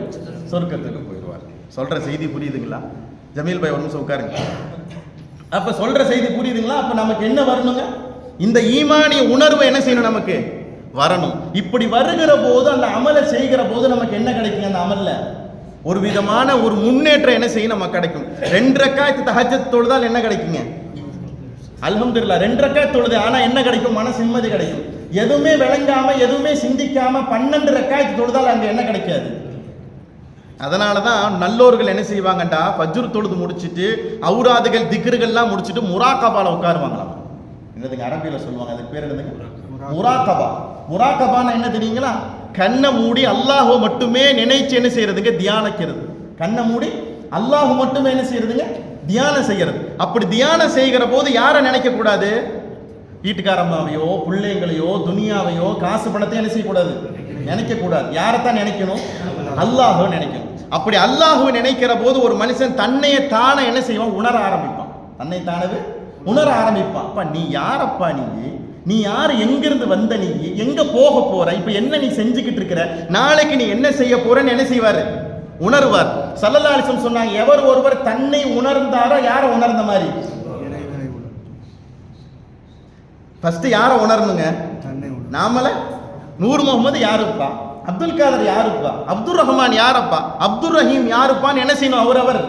சொர்க்கத்துக்கு போயிடுவார். சொல்ற செய்தி புரியுதுங்களா ஜமீல் பாய், ஒரு நிமிஷம் உட்காருங்க. அப்ப சொல்ற செய்தி புரியுதுங்களா. அப்ப நமக்கு என்ன வரணுங்க, இந்த ஈமானிய உணர்வு என்ன செய்யணும், நமக்கு வரணும். இப்படி வருகிற போது அந்த அமலை செய்கிற போது நமக்கு என்ன கிடைக்கும், அந்த அமல்ல ஒரு விதமான ஒரு முன்னேற்றம் என்ன செய்யும் நமக்கு கிடைக்கும். 2 ரக்காத் தஹஜ்ஜத் தொழுதால் என்ன கிடைக்குங்க, அல்ஹம்துலில்லாஹ் 2 ரக்காத் தொழுது, ஆனா என்ன கிடைக்கும், மனசு நிம்மதி கிடைக்கும். எதுவுமே விளங்காம எதுவுமே சிந்திக்காம 12 ரக்காத் தொழுதால் அங்க என்ன கிடைக்காது. அதனாலதான் நல்லோர்கள் என்ன செய்வாங்கண்டா, ஃபஜ்ர் தொழுது முடிச்சுட்டு அவுராதுகள் திக்ருகள்லாம் முடிச்சுட்டு முராகபால உட்காருவாங்களாம். என்னதுங்க அரபியில சொல்லுவாங்க, அதுக்கு பேர் என்னதுங்க, முராகபா. முராகபான்னா என்ன தெரியுங்களா, கண்ணை மூடி அல்லாஹ்வை மட்டுமே நினைச்சு என்ன செய்யறதுங்க, தியானிக்கிறது. கண்ணை மூடி அல்லாஹ் மட்டுமே என்ன செய்யறதுங்க, தியானம் செய்யறது. அப்படி தியானம் செய்கிற போது யாரை நினைக்க கூடாது, வீட்டுக்காரம்மாவையோ பிள்ளைங்களையோ துனியாவையோ காசு பணத்தை என்ன செய்யக்கூடாது, நினைக்க கூடாது. யாரைத்தான் நினைக்கணும், அல்லாஹ்வை நினைக்கணும். அப்படி அல்லாஹ்வை நினைக்கிற போது ஒரு மனுஷன் தன்னையே தானே என்ன செய்வான், உணர ஆரம்பிப்பான். தன்னை தானவே உணர ஆரம்பிப்பான். அப்பா நீ யாரப்பா, நீ யார், எங்கிருந்து வந்த, நீ எங்க போக போற, இப்ப என்ன நீ செஞ்சுக்கிட்டு இருக்கிற, நாளைக்கு நீ என்ன செய்ய போறன்னு என்ன செய்வாரு, உணர்வார். ஸல்லல்லாஹு அலைஹி வஸல்லம் சொன்னாங்க, எவர் ஒருவர் தன்னை உணர்ந்தாரோ, யாரை உணர்ந்த மாதிரி, ஃபர்ஸ்ட் யாரை உணரணுங்க, நாமல. நூர் முகமது யாருப்பா, அப்துல் காதர் யாருப்பா, அப்துல் ரஹ்மான் யாரப்பா, அப்துல் ரஹீம் யாருப்பான்னு என்ன செய்யணும், அவர்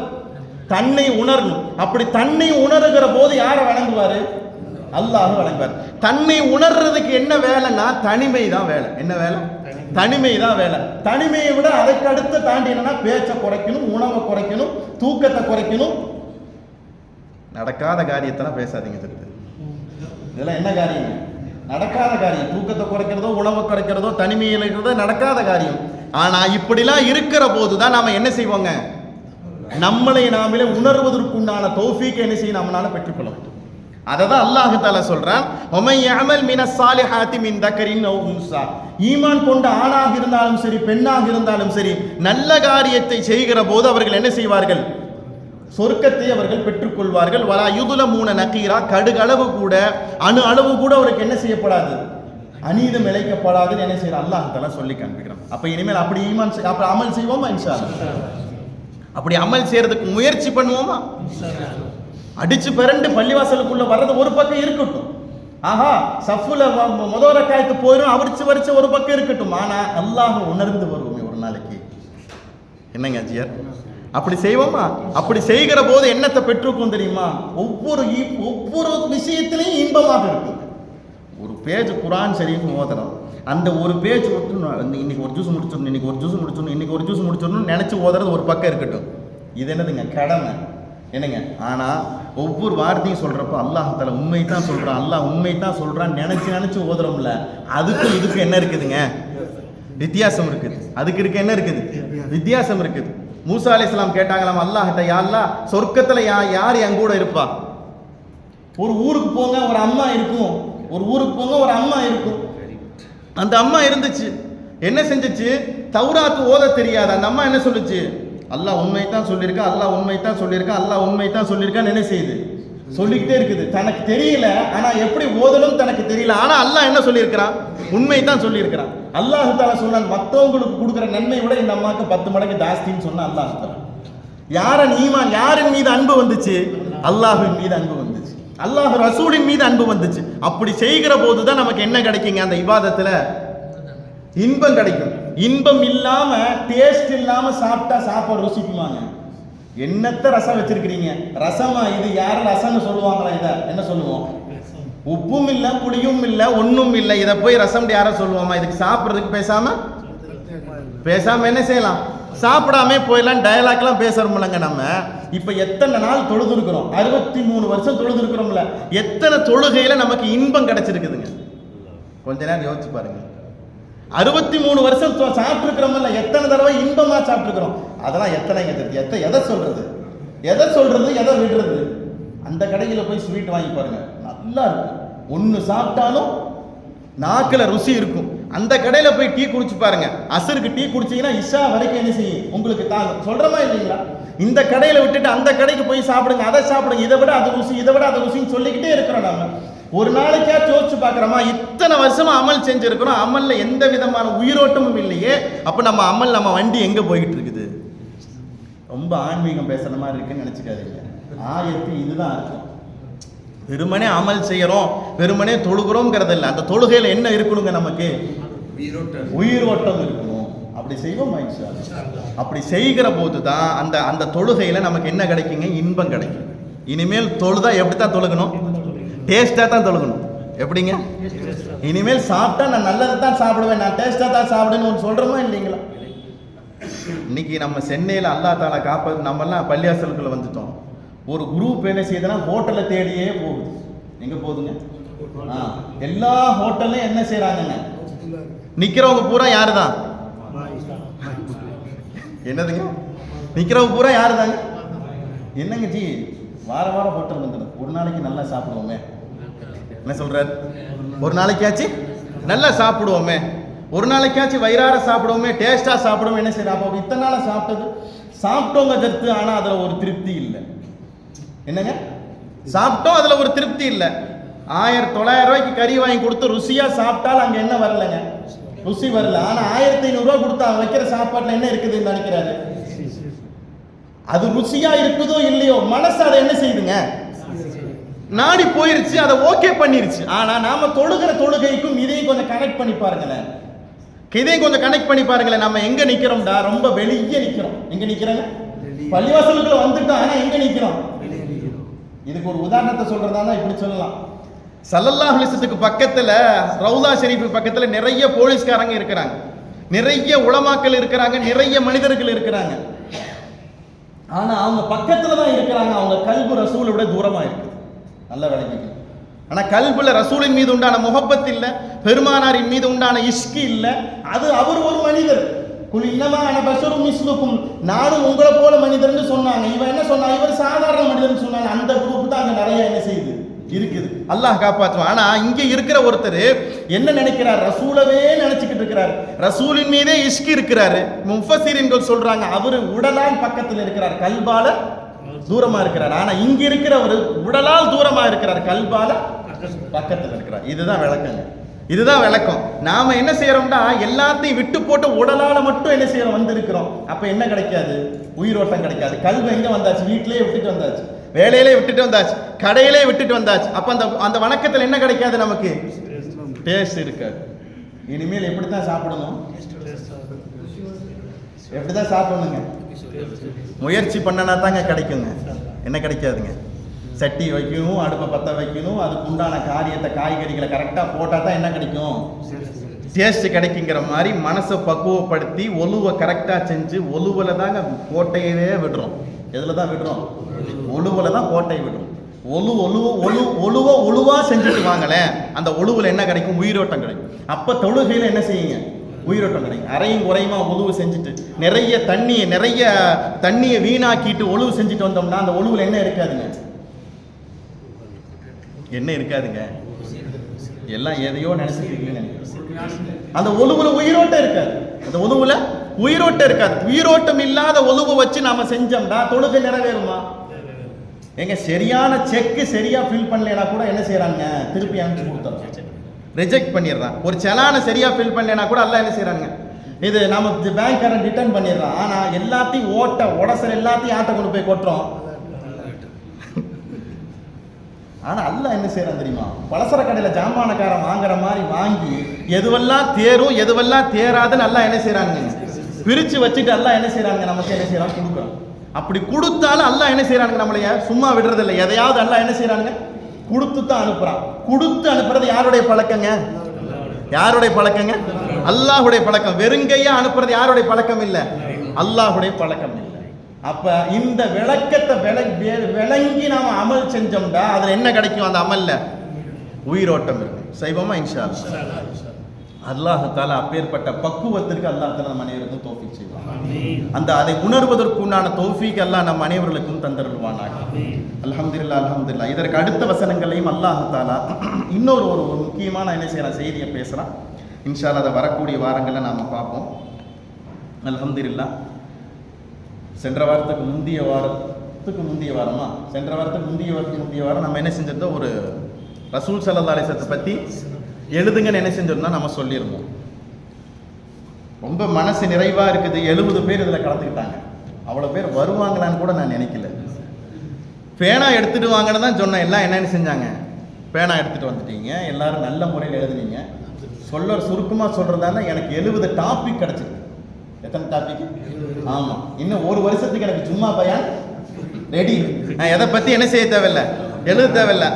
தன்னை உணரணும். அப்படி தன்னை உணர்கிற போது யாரை வணங்குவாரு, அல்லாஹ் வணங்குவார். தன்னை உணர்றதுக்கு என்ன வேலைன்னா தனிமை தான் வேலை. என்ன வேலை, தனிமை தான் வேலை. தனிமையை விட அதுக்கு அடுத்து தாண்டி என்னன்னா, பேச்சை குறைக்கணும், உணவை குறைக்கணும், தூக்கத்தை குறைக்கணும். நடக்காத காரியத்தெல்லாம் பேசாதீங்க சொல்லுது. இதெல்லாம் என்ன காரியம், நடக்காத காரியம். தூக்கத்தை குறைக்கிறதோ உணவை குறைக்கிறதோ தனிமையில் இருக்கிறதோ நடக்காத காரியம். ஆனா இப்படிலாம் இருக்கிற போதுதான் நாம என்ன செய்வோங்க, நம்மளை நாமளே உணர்வதற்குண்டான தௌஃபீக் என்ன செய்ய நம்மளால பெற்றுக்கொள்ள முடியும். அதை தான் அல்லாஹ் தஆலா சொல்றான், ஒமை யஅமல் மினஸ் சாலிஹாத்தி மின் தக்கரின் அவ் உன்ஸா, ஈமான் கொண்ட ஆணாக இருந்தாலும் சரி பெண்ணாக இருந்தாலும் சரி, நல்ல காரியத்தை செய்கிற போது அவர்கள் என்ன செய்வார்கள், சொர்க்கத்தை அவர்கள் பெற்றுக்கொள்வார்கள். வலா யுதுலமூன நகீரா, கடுகளவு கூட அணு அளவு கூட அவருக்கு என்ன செய்யப்படாது, அநீதம் இழைக்கப்படாதுன்னு என்ன செய்யற அல்லாஹ் தஆலா சொல்லி காண்பிக்கிறான். அப்ப இனிமேல் அப்படி ஈமான் அப்ப அமல் செய்வோமா, இன்ஷா அல்லாஹ். அப்படி அமல் செய்யறதுக்கு முயற்சி பண்ணுவோமா, அடிச்சு பிறண்டு பள்ளிவாசலுக்குள்ள வர்றது ஒரு பக்கம் இருக்கட்டும், ஆஹா சஃபுல முதல் ரக்காயத்து போயிடும் அவரிச்சு வரிச்சு ஒரு பக்கம் இருக்கட்டும், ஆனா அல்லாஹ் உணர்ந்து வருவோமே ஒரு நாளைக்கு. என்னங்க ஜியர், அப்படி செய்வோமா? அப்படி செய்கிற போது என்னத்தை பெற்றுக்கும் தெரியுமா, ஒவ்வொரு விஷயத்திலையும் இன்பமாக இருக்கும். ஒரு பேஜ் குர்ஆன் ஷரீஃப் ஓதுறோம், அந்த ஒரு பேஜ் இன்னைக்கு ஒரு ஜூஸ் முடிச்சிடணும், இன்னைக்கு ஒரு ஜூஸ் முடிச்சிடணும், இன்னைக்கு ஒரு ஜூஸ் முடிச்சிடணும்னு நினைச்சு ஓதுறது ஒரு பக்கம் இருக்கட்டும், இது என்னதுங்க கடமை என்னங்க. ஆனா ஒவ்வொரு வார்த்தையும் சொல்றப்ப அல்லாஹ் தஆலா உண்மை தான் சொல்றான், அல்லாஹ் உண்மை தான் சொல்றான் நினைச்சு ஓதுறோம்ல, அதுக்கும் இதுக்கும் என்ன இருக்குதுங்க, வித்தியாசம் இருக்குது. அதுக்கு இருக்க என்ன இருக்குது, வித்தியாசம் இருக்குது. மூசா அலைஹிஸ்ஸலாம் கேட்டாங்களாம் அல்லாஹ்ட்ட, யா அல்லாஹ் சொர்க்கத்துல யார் என் கூட இருப்பா, ஒரு ஊருக்கு போங்க ஒரு அம்மா இருக்கும், ஒரு ஊருக்கு போங்க ஒரு அம்மா இருக்கும். அந்த அம்மா இருந்துச்சு, என்ன செஞ்சுச்சு, தௌராத் ஓத தெரியாது. அந்த அம்மா என்ன சொல்லுச்சு, அல்லாஹ் உண்மை தான் சொல்லியிருக்கா, அல்லாஹ் உண்மை தான் சொல்லியிருக்கா, அல்லாஹ் உண்மை தான் சொல்லியிருக்கான்னு என்ன செய்யுது சொல்லிக்கிட்டே இருக்குது. தனக்கு தெரியல, ஆனா எப்படி ஓதணும் தனக்கு தெரியல. ஆனா அல்லாஹ் என்ன சொல்லியிருக்கிறான்? உண்மை தான் சொல்லியிருக்கிறான். அல்லாஹ் தஆலா சொன்னான், மற்றவங்களுக்கு கொடுக்குற நன்மை விட இந்த அம்மாவுக்கு 10 மடங்கு ஜாஸ்தின்னு சொன்னா அல்லாஹ் தஆலா. யாரின் மீது அன்பு வந்துச்சு? அல்லாஹ்வின் மீது அன்பு வந்துச்சு, அல்லாஹ் ரசூலின் மீது அன்பு வந்துச்சு. அப்படி செய்கிற போதுதான் நமக்கு என்ன கிடைக்குங்க? அந்த இபாதத்துல இன்பம் கிடைக்கும். இன்பம் இல்லாம, டேஸ்ட் இல்லாம சாப்பிட்டா சாப்பாடு ருசிக்குமாங்க? என்னத்த ரசம் வச்சிருக்கிறீங்க? ரசமா இது? யாரும் ரசம்னு சொல்லுவாங்களா? இத என்ன சொல்லுவோம்? உப்பும் இல்ல, புளியும் இல்ல, ஒண்ணும் இல்ல. இதை போய் ரசம் யாரும் சொல்லுவோமா? இதுக்கு சாப்பிட்றதுக்கு பேசாம என்ன செய்யலாம்? சாப்பிடாமே போயிடலாம். டயலாக்லாம் பேசுறோம்லங்க நம்ம. இப்ப எத்தனை நாள் தொழுது இருக்கிறோம்? 63 வருஷம் தொழுது இருக்கிறோம்ல. எத்தனை தொழுகையில நமக்கு இன்பம் கிடைச்சிருக்குதுங்க? கொஞ்ச நேரம் யோசிச்சு பாருங்க. 63 வருஷம் சாப்பிட்டு இருக்கிறோம்ல, எத்தனை தடவை இன்பமா சாப்பிட்டு இருக்கிறோம்? அதெல்லாம் எத்தனைங்க தெரியும்? எதை சொல்றது, எதை விடுறது? அந்த கடையில் போய் ஸ்வீட் வாங்கி பாருங்க, நல்லா இருக்கும். ஒன்று சாப்பிட்டாலும் நாக்கில் ருசி இருக்கும். அந்த கடையில் போய் டீ குடிச்சு பாருங்க, அசருக்கு டீ குடிச்சீங்கன்னா இஷா வரைக்கும் என்ன செய்யும்? உங்களுக்கு தாங்க. சொல்றமா இல்லைங்களா? இந்த கடையில் விட்டுட்டு அந்த கடைக்கு போய் சாப்பிடுங்க, அதை சாப்பிடுங்க, இதை விட அது ருசி, இதை விட அது ருசின்னு சொல்லிக்கிட்டே இருக்கிறோம். நம்ம ஒரு நாளைக்கா யோசிச்சு பார்க்குறோமா? இத்தனை வருஷமா அமல் செஞ்சிருக்கிறோம், அமல்ல எந்த விதமான உயிரோட்டமும் இல்லையே. அப்போ நம்ம வண்டி எங்கே போய்கிட்டு இருக்குது? ரொம்ப ஆன்மீகம் பேசுற மாதிரி இருக்குன்னு நினச்சிக்காதீங்க. ஆயத்து இதுதான் இருக்கும். வெறுமனே அமல் செய்யறோம், வெறுமனே தொழுகிறோங்கிறது இல்லை. அந்த தொழுகையில் என்ன இருக்கணுங்க? நமக்கு உயிரோட்டம் இருக்கணும். அப்படி செய்வோம். அப்படி செய்கிற போது தான் அந்த தொழுகையில் நமக்கு என்ன கிடைக்குங்க? இன்பம் கிடைக்கும். இனிமேல் தொழுதா எப்படித்தான் தொழுகணும்? டேஸ்டா தான் தொழுகணும். எப்படிங்க? இனிமேல் சாப்பிட்டா நான் நல்லதை தான் சாப்பிடுவேன், நான் டேஸ்டா தான் சாப்பிடுவேன்னு சொல்றோமா இல்லைங்களா? இன்னைக்கு நம்ம சென்னையில் அல்லாஹ் தஆலா காப்பது, நம்மெல்லாம் பள்ளியாசலுக்குள்ள வந்துட்டோம். ஒரு குரூப் என்ன செய்யுதுன்னா ஹோட்டலை தேடியே போகுது. எங்க போகுதுங்க? எல்லா ஹோட்டல்லையும் என்ன செய்யறாங்க? நிக்கிறவங்க பூரா யாரு தான்? என்னதுங்க? நிக்கிறவங்க பூரா யாரு தாங்க? என்னங்க ஜி, வாரம் ஹோட்டல் வந்துடும், ஒரு நாளைக்கு நல்லா சாப்பிடுவோமே. என்ன சொல்றாரு? ஒரு நாளைக்காச்சு நல்லா சாப்பிடுவோமே, ஒரு நாளைக்காச்சும் வயிறார சாப்பிடுவோமே, டேஸ்டா சாப்பிடுவோம். என்ன செய்யறா? அப்போ இத்தனை நாள சாப்பிட்டோங்க ஜர்த்து, ஆனா அதுல ஒரு திருப்தி இல்லை. என்னங்க? சாப்பிட்டோம், அதுல ஒரு திருப்தி இல்லை. 1900 ரூபாய்க்கு கறி வாங்கி கொடுத்து ருசியா சாப்பிட்டாலும் அங்க என்ன வரலங்க? ருசி வரல. ஆனா 1500 ரூபாய் கொடுத்து அவன் வைக்கிற சாப்பாட்டுல என்ன இருக்குதுன்னு நினைக்கிறாரு? அது ருசியா இருக்குதோ இல்லையோ, மனசு அதை என்ன செய்யுதுங்க? நாடி போயிருச்சு, அதை ஓகே பண்ணிருச்சு. ஆனா நாம தொழுகிற தொழுகைக்கும் இதையும் கொஞ்சம் கனெக்ட் பண்ணி பாருங்களேன். நம்ம எங்க நிக்கிறோம்டா? ரொம்ப வெளியே நிக்கிறோம். எங்க நிக்கிறோங்க? பள்ளிவாசலுக்குள்ள வந்துட்டோம், ஆனா எங்க நிக்கிறோம்? இதுக்கு ஒரு உதாரணத்தை சொல்றதா இப்படி சொல்லலாம். ஸல்லல்லாஹு அலைஹி வஸல்லம் பக்கத்துல, ரவுதா ஷெரீஃப் பக்கத்துல நிறைய போலீஸ்காரங்க இருக்கிறாங்க, நிறைய உலமாக்கள் இருக்கிறாங்க, நிறைய மனிதர்கள் இருக்கிறாங்க. ஆனா அவங்க பக்கத்துல தான் இருக்கிறாங்க. அவங்க கல்பு ரசூலை விட தூரமா இருக்குது. நல்ல விளங்கிக்கணும். ஆனா கல்புல ரசூலின் மீது உண்டான முஹப்பத் இல்ல, பெருமானாரின் மீது உண்டான இஷ்கி இல்ல. அது அவர் ஒரு மனிதர். குல் இன்னமா அன பஷரும் மிஸ்லுக்கும், நானும் உங்களை போல மனிதர்னு சொன்னாங்க. இவன் என்ன சொன்னா? இவர் சாதாரண மனிதர்னு சொன்னாங்க. அந்த குரூப் தான் அங்க நிறைய என்ன செய்யுது? இருக்குது. அல்லாஹ் காப்பாற்றுவான். ஆனா இங்க இருக்கிற ஒருத்தர் என்ன நினைக்கிறார்? ரசூலவே நினைச்சுக்கிட்டு இருக்கிறார். ரசூலின் மீதே இஷ்கி இருக்கிறாரு. முஃபஸிரீன்கள் சொல்றாங்க அவரு உடலால் பக்கத்தில் இருக்கிறார், கல்பால தூரமா இருக்கிறார். ஆனா இங்க இருக்கிறவர் உடலால் தூரமா இருக்கிறார், கல்பால பக்கத்தில் இருக்கிறார். இதுதான் விளக்கங்க. இதுதான் விளக்கம். நாம என்ன செய்யறோம்னா எல்லாத்தையும் விட்டு போட்டு உடலால மட்டும் என்ன செய்யறோம்? வந்திருக்கிறோம். அப்ப என்ன கிடைக்காது? உயிரோட்டம் கிடைக்காது. கல்வி எங்க வந்தாச்சு? வீட்டிலேயே விட்டுட்டு வந்தாச்சு, வேலையிலே விட்டுட்டு வந்தாச்சு, கடையிலே விட்டுட்டு வந்தாச்சு. அப்ப அந்த வணக்கத்தில் என்ன கிடைக்காது? நமக்கு டேஸ்ட் இருக்காது. இனிமேல் எப்படித்தான் சாப்பிடணும்? எப்படிதான் சாப்பிடணுங்க? முயற்சி பண்ணனா தாங்க கிடைக்குங்க. என்ன கிடைக்காதுங்க? சட்டி வைக்கணும், அடுப்பை பற்ற வைக்கணும், அதுக்கு உண்டான காரியத்தை, காய்கறிகளை கரெக்டாக போட்டால் தான் என்ன கிடைக்கும்? டேஸ்ட் கிடைக்குங்கிற மாதிரி மனசை பக்குவப்படுத்தி ஒலுவை கரெக்டாக செஞ்சு, ஒலுவில் தாங்க கோட்டையவே விடுறோம். எதில் தான் விடுறோம்? ஒலுவில் தான் கோட்டையை விடுறோம். ஒழுவா செஞ்சுட்டு வாங்களேன், அந்த ஒழுவில் என்ன கிடைக்கும்? உயிரோட்டம் கிடைக்கும். அப்போ தொழுகையில் என்ன செய்யுங்க? உயிரோட்டம் கிடைக்கும். அரையும் குறையுமா ஒழுவு செஞ்சுட்டு நிறைய தண்ணியை வீணாக்கிட்டு ஒழுவு செஞ்சுட்டு வந்தோம்னா அந்த ஒழுவில் என்ன இருக்காதுங்க? என்ன இருக்காதுங்க? எல்லாம் எதையோ நினைச்சிருக்கீங்க. அந்த ஒழுவுல உயிரோட்டம் இருக்காது. அந்த ஒழுவுல உயிரோட்டம் இருக்காது. உயிரோட்டம் இல்லாத ஒழுவை வச்சு நாம செஞ்சோம்னா தொழுகை நிறைவேறுமா? எங்க சரியான செக்கு சரியா ஃபில் பண்ணலைனா கூட என்ன செய்யறாங்க, திருப்பி அனுப்பிச்சு கொடுத்துறாங்க, ரிஜெக்ட் பண்ணிடுறான். ஒரு செலானை சரியா ஃபில் பண்ணலைனா கூட அல்லாஹ் என்ன செய்யறாங்க, இது நம்ம பேங்க்காரன் ரிட்டர்ன் பண்ணிடுறான். ஆனா எல்லாத்தையும் உடசல் எல்லாத்தையும் ஆட்ட கொண்டு போய் கொட்டுறோம். ஆனா அல்லாஹ் என்ன செய்யறான் தெரியுமா, பலசர கடையில ஜாமானக்காரன் வாங்குற மாதிரி வாங்கி எதுவெல்லாம் தேரும் எதுவெல்லாம் தேராதுன்னு அல்லாஹ் என்ன செய்யறாங்க, பிரிச்சு வச்சுட்டு அல்லாஹ் என்ன செய்யறாங்க, நமக்கு என்ன செய்யறான், கொடுக்குறான். அப்படி கொடுத்தாலும் அல்லாஹ் என்ன செய்யறாங்க, நம்மளைய சும்மா விடுறது இல்லை. எதையாவது அல்லாஹ் என்ன செய்யறாங்க, கொடுத்து தான் அனுப்புறான். கொடுத்து அனுப்புறது யாருடைய பழக்கங்க, யாருடைய பழக்கங்க, அல்லாஹ்வுடைய பழக்கம். வெறுங்கையா அனுப்புறது யாருடைய பழக்கம் இல்ல, அல்லாஹ்வுடைய பழக்கம் இல்லை. அப்ப இந்த விளக்கத்தை விளங்கி நாம அமல் செஞ்சோம்டா அதுல என்ன கிடைக்கும், அந்த அமல்ல உயிரோட்டம் இருக்கும். செய்வோமா இன்ஷா அல்லாஹ். அல்லாஹ் தஆலா அப்பேற்பட்ட பக்குவத்திற்கு அல்லாஹ் தஆலா நம் அனைவருக்கும் தௌஃபீக் செய்வான். அந்த அதை உணர்வதற்கு உண்டான தௌஃபீக் அல்லாஹ் நம் அனைவருக்கும் தந்தருள்வானாக. அல்ஹம்துலில்லாஹ் அல்ஹம்துலில்லாஹ். இதற்கு அடுத்த வசனங்களையும் அல்லாஹ் தஆலா இன்னொரு ஒரு முக்கியமான என்ன செய்யறான், செய்தியை பேசுறான். இன்ஷா அல்லாஹ் அதை வரக்கூடிய வாரங்களில் நாம பார்ப்போம். அல்ஹம்துலில்லாஹ். சென்ற வாரத்துக்கு முந்தைய வாரம் நம்ம என்ன செஞ்சிருந்தோம், ஒரு ரசூல் ஸல்லல்லாஹு அலைஹி வஸல்லம் பத்தி எழுதுங்கன்னு என்ன செஞ்சிருந்தோம் நம்ம சொல்லியிருந்தோம். ரொம்ப மனசு நிறைவா இருக்குது. 70 பேர் இதுல கலந்துக்கிட்டாங்க. அவ்வளவு பேர் வருவாங்களான்னு கூட நான் நினைக்கல. பேனா எடுத்துட்டு வாங்கன்னு தான் சொன்னேன். எல்லாம் என்னன்னு செஞ்சாங்க, பேனா எடுத்துட்டு வந்துட்டீங்க, எல்லாரும் நல்ல முறையில் எழுதுனீங்க. சுருக்கமா சொல்றதால எனக்கு 70 டாபிக் கிடைச்சிருக்கு. எத்தனை டாபிக்? ஆமா, இன்னும் ஒரு வருஷத்துக்கு எனக்கு சும்மா பயான் ரெடி. நான் எதை பத்தி என்ன செய்ய தேவையில்லை, எழுத தேவையில்லை.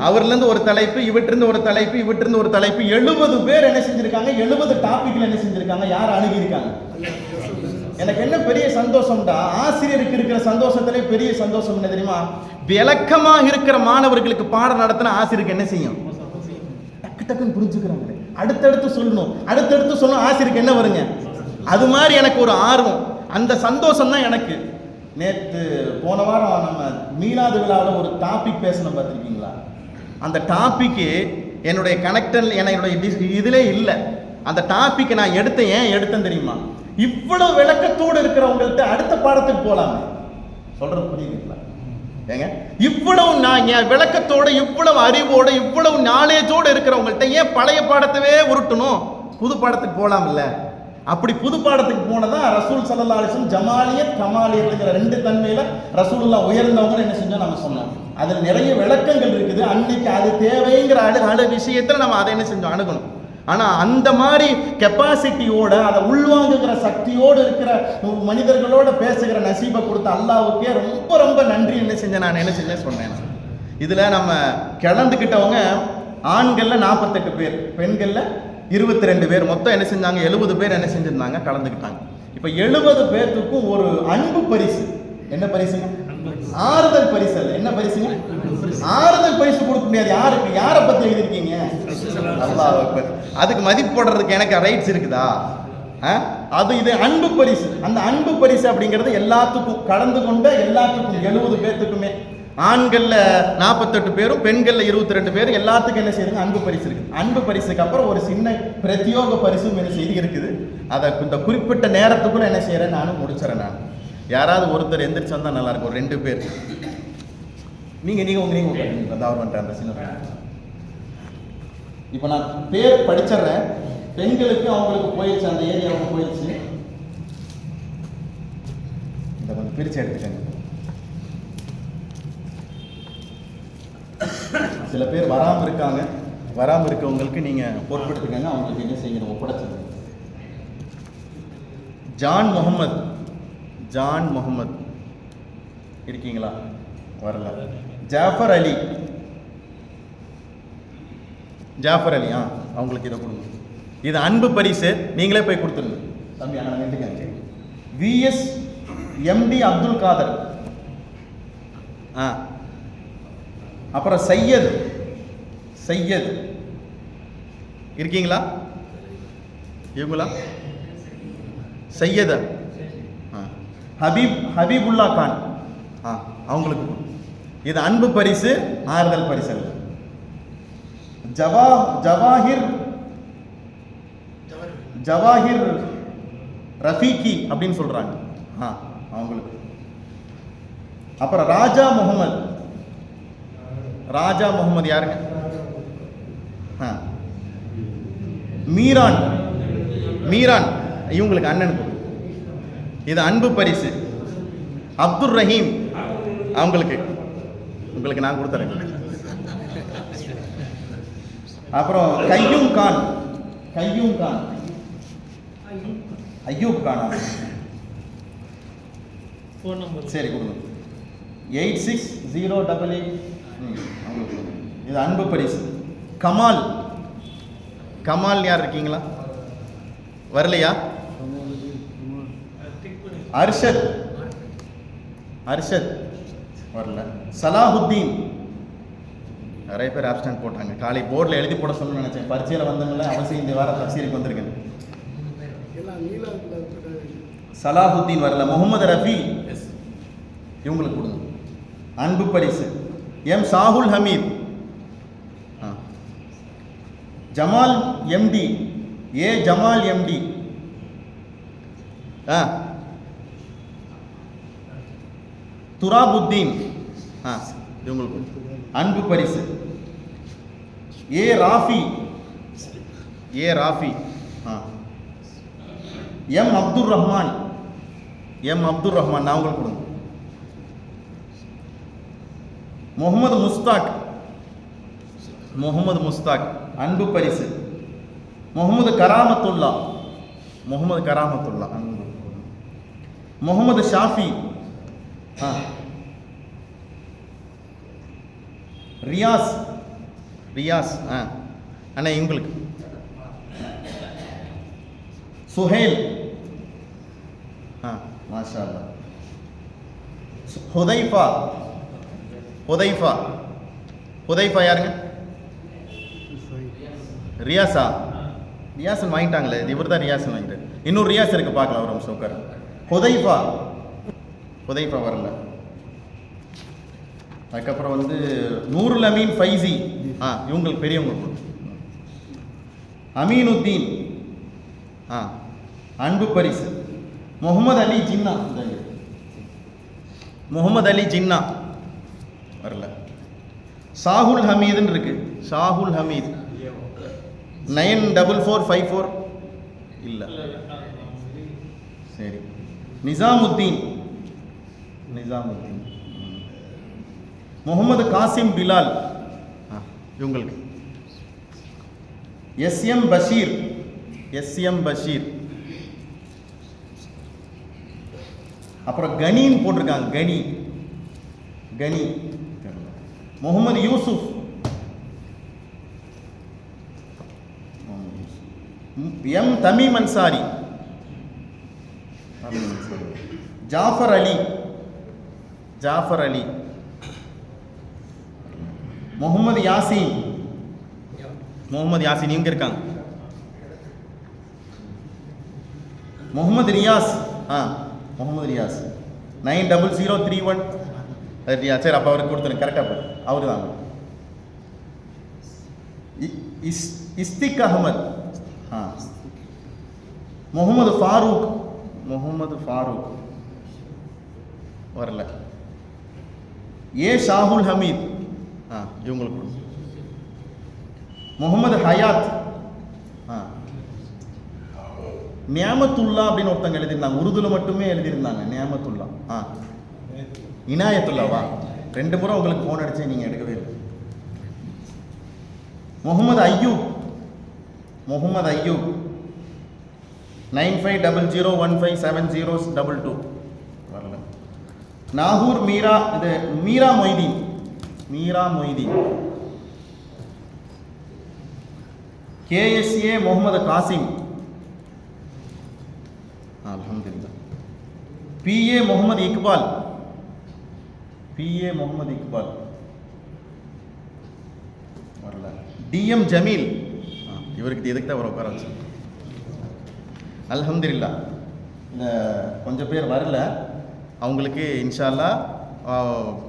அவர்லேருந்து ஒரு தலைப்பு, இவற்றிருந்து ஒரு தலைப்பு, இவற்றிருந்து ஒரு தலைப்பு. 70 பேர் என்ன செஞ்சிருக்காங்க, 70 டாபிக்ல என்ன செஞ்சிருக்காங்க, யார் அணுகி இருக்காங்க. எனக்கு என்ன பெரிய சந்தோஷம்டா, ஆசிரியருக்கு இருக்கிற சந்தோஷத்திலே பெரிய சந்தோஷம் என்ன தெரியுமா, விளக்கமாக இருக்கிற மாணவர்களுக்கு பாடம் நடத்தின ஆசிரியருக்கு என்ன செய்யும், டக்கு டக்குன்னு புரிஞ்சுக்கிறாங்க. அடுத்தடுத்து சொல்லணும் ஆசிரியருக்கு என்ன வருங்க, அது மாதிரி எனக்கு ஒரு ஆர்வம், அந்த சந்தோஷம் தான் எனக்கு. நேற்று போன வாரம் நம்ம மீலாது விழாவில் ஒரு டாபிக் பேசணும், பார்த்துருக்கீங்களா? அந்த டாபிக்கு என்னுடைய கனெக்டர் என்னுடைய இதிலே இல்லை. அந்த டாபிக் நான் எடுத்தேன் தெரியுமா, இவ்வளவு விளக்கத்தோடு இருக்கிறவங்கள்ட்ட அடுத்த பாடத்துக்கு போகலாமே. சொல்றது புரியுதுங்களா? ஏங்க, இவ்வளவு விளக்கத்தோடு, இவ்வளவு அறிவோடு, இவ்வளவு நாலேஜோடு இருக்கிறவங்கள்ட்ட ஏன் பழைய பாடத்தவே உருட்டணும், புது பாடத்துக்கு போகலாம்ல. அப்படி புது பாடத்துக்கு போனதான் ரசூல் ஸல்லல்லாஹு அலைஹி வஸல்லம் ஜமாலியத் கமாலியத்ங்கிற 2 தன்மையில ரசூலுல்லாஹ் உயர்ந்தவங்க என்ன செஞ்சோம் நம்ம சொன்னோம். அதுல நிறைய விளக்கங்கள் இருக்குது. அன்னைக்கு அது தேவைங்கிற விஷயத்துல நம்ம அதை என்ன செஞ்சோம், அணுகணும். ஆனா அந்த மாதிரி கெப்பாசிட்டியோட, அதை உள்வாங்குகிற சக்தியோடு இருக்கிற மனிதர்களோட பேசுகிற நசீபை கொடுத்த அல்லாஹ்வுக்கே ரொம்ப ரொம்ப நன்றி நான் என்ன செஞ்சேன் சொன்னேன். இதுல நம்ம கலந்துக்கிட்டவங்க ஆண்கள்ல 48 பேர், பெண்கள்ல 22 பேர், மொத்தம் என்ன செஞ்சாங்க, 70 பேர் என்ன செஞ்சிருந்தாங்க, கலந்துக்கிட்டாங்க. இப்ப 70 பேர்த்துக்கும் ஒரு அன்பு பரிசு. என்ன பரிசுங்க? ஆறுதல் பரிசு அல்ல. என்ன பரிசுங்க? ஆறுதல் பரிசு கொடுக்க முடியாது. யாருக்கு? யாரை பத்தி எழுதிருக்கீங்க? அல்லாஹ் அக்பர். அதுக்கு மதிப்பு போடுறதுக்கு எனக்கு ரைட்ஸ் இருக்குதா? அது இது அன்பு பரிசு. அந்த அன்பு பரிசு அப்படிங்கிறது எல்லாத்துக்கும், கலந்து கொண்ட எல்லாத்துக்கும், 70 பேர்த்துக்குமே. ஆண்கள்ல 48 பேரும், பெண்கள்ல 22 பேரும், எல்லாத்துக்கும் என்ன செய்யுங்க, அன்பு பரிசு இருக்கு. அன்பு பரிசுக்கு அப்புறம் ஒரு சின்ன பிரத்யோக பரிசும் என்ன செய்தி இருக்குது. அதை இந்த குறிப்பிட்ட நேரத்துக்குள்ள என்ன செய்யறேன், நானும் முடிச்சிடறேன். நான் யாராவது ஒருத்தர் எந்திரிச்சு வந்தா நல்லா இருக்கும். 2 பேர் நீங்க அவர் வந்துட்டு அந்த சின்ன. இப்ப நான் பேர் படிச்சிடறேன். பெண்களுக்கு அவங்களுக்கு போயிடுச்சு, அந்த ஏரியாவுக்கு போயிடுச்சு. இதை கொஞ்சம் பிரிச்சு எடுத்துக்கங்க. சில பேர் வராமல் இருக்காங்க. வராமல் இருக்கவங்களுக்கு நீங்க பொறுப்பெடுத்துக்கங்க. அவங்களுக்கு என்ன செய்யணும், ஒப்படைச்சது. ஜான் முகமது இருக்கீங்களா? வரல. ஜாஃபர் அலி அவங்களுக்கு இதை கொடுங்க. இது அன்பு பரிசு, நீங்களே போய் கொடுத்துருங்க. தம்பி அங்கே நின்றுக்காங்க. விஎஸ் எம்டி அப்துல் காதர், அப்புறம் சையத் இருக்கீங்களா? இவங்களா? சையதா? ஹபீபுல்லா கான், அவங்களுக்கு இது அன்பு பரிசு, ஆறுதல் பரிசு. ஜவாஹிர் ரஃபீகி அப்படின்னு சொல்றாங்க, அவங்களுக்கு. அப்புறம் ராஜா முகமது, ராஜா முகமது யாருங்க? மீரான். மீரான் இவங்களுக்கு அண்ணனுக்கு இது அன்பு பரிசு. அப்துல் ரஹீம் அவங்களுக்கு, உங்களுக்கு நான் கொடுத்துறேன். அப்புறம் கையூம் கான். கையூம் கான், ஐயூப் கானா? சரி கொடுங்க. 860888. இது அன்பு பரிசு. கமால். கமால் யார் இருக்கீங்களா? வரலையா? அர்ஷத். அர்ஷத் வரல. சலாஹுத்தீன். நிறைய பேர் ஆப்ஸ்டன்ட் போட்டாங்க. காலை போர்டில் எழுதி போட சொல்லணும்னு நினைச்சேன். பரீட்சையில் வந்தவங்கள அவசியம் இந்த வாரம் தஃசீருக்கு வந்திருக்கேன். சலாஹுத்தீன் வரல. முகமது ரஃபி இவங்களுக்கு கொடுங்க அன்பு பரிசு. M Sahul Hameed. Jamal MD. A Jamal MD. Thurabuddin இவங்களுக்கு அன்பு பரிசு. A Rafi. A Rafi. M Abdul Rahman. M Abdul Rahman நான் உங்களுக்கு கொடுங்க. முகமது முஸ்தாக். முகமது முஸ்தாக் அன்பு பரிசு. முகமது கராமத்துல்லா. முகமது கராமத்துல்லா அன்பு. முகமது ஷாஃபி. ரியாஸ். ரியாஸ் அண்ணா இவங்களுக்கு. சுஹேல். மாஷா அல்லாஹ். ஹுதைஃபா. ஹுதைஃபா. ஹுதைஃபா யாருங்க? ரியாஸா? ரியாசன் வாங்கிட்டாங்களே, இவர் தான் ரியாசன் வாங்கிட்டார். இன்னொரு ரியாஸ் இருக்கு, பார்க்கலாம் ஒரு நிமிஷம் உட்கார். ஹுதைஃபா. ஹுதைஃபா வரல. அதுக்கப்புறம் வந்து நூருல் அமீன் ஃபைசி. இவங்களுக்கு பெரியவங்க. அமீனுத்தீன் அன்பு பரிசு. முகமது அலி ஜின்னா. முகமது அலி ஜின்னா வரல. சாகுல் ஹமீதுன்னு இருக்கு. சாகுல் ஹமீத் 94454 இல்லை. சரி. நிசாமுத்தீன். நிசாமுத்தீன். முகமது காசிம் பிலால் இவங்களுக்கு. எஸ்எம் பஷீர். எஸ்எம் பஷீர். அப்புறம் கனின்னு போட்டிருக்காங்க. கனி. கனி. முகமது யூசுப். எம் தமீம் அன்சாரி. ஜாஃபர் அலி. ஜாஃபர் அலி. முகமது யாசின். முகமது யாசின் இங்க இருக்காங்க. முகமது ரியாஸ். முகமது ரியாஸ் 90031. சரி, அப்போ அவருக்கு கொடுத்துருங்க. கரெக்டாக அவரு தாங்க. இஸ்திக் அஹமத். முகமது ஃபாரூக். முகமது ஃபாரூக் வரல. ஏ ஷாகுல் ஹமீத். இவங்களுக்கு. முகமது ஹயாத். நியாமத்துல்லா அப்படின்னு ஒருத்தங்க எழுதியிருந்தாங்க. உருதுல மட்டுமே எழுதியிருந்தாங்க. நியாமத்துல்லா. இனாயத்துல்லாவா? 2 முறை உங்களுக்கு ஃபோன் அடிச்சு நீங்க எடுக்கவே இல்லை. முகமது ஐயூப். முகமது ஐயூப் 9500157022 வரல. நாகூர் மீரா. இது மீரா மொய்தீன். மீரா மொய்தீன். கேஎஸ்ஏ முகமது காசிம். அல்ஹம்துலில்லாஹ். பிஏ முகமது இக்பால். பிஏ முகமது இக்பால் வரல. டிஎம் ஜமீல். இவருக்கு எதுக்கு தான் ஒரு உட்கார வச்சு. அல்ஹம்துலில்லாஹ். இந்த கொஞ்சம் பேர் வரல. அவங்களுக்கு இன்ஷா அல்லாஹ்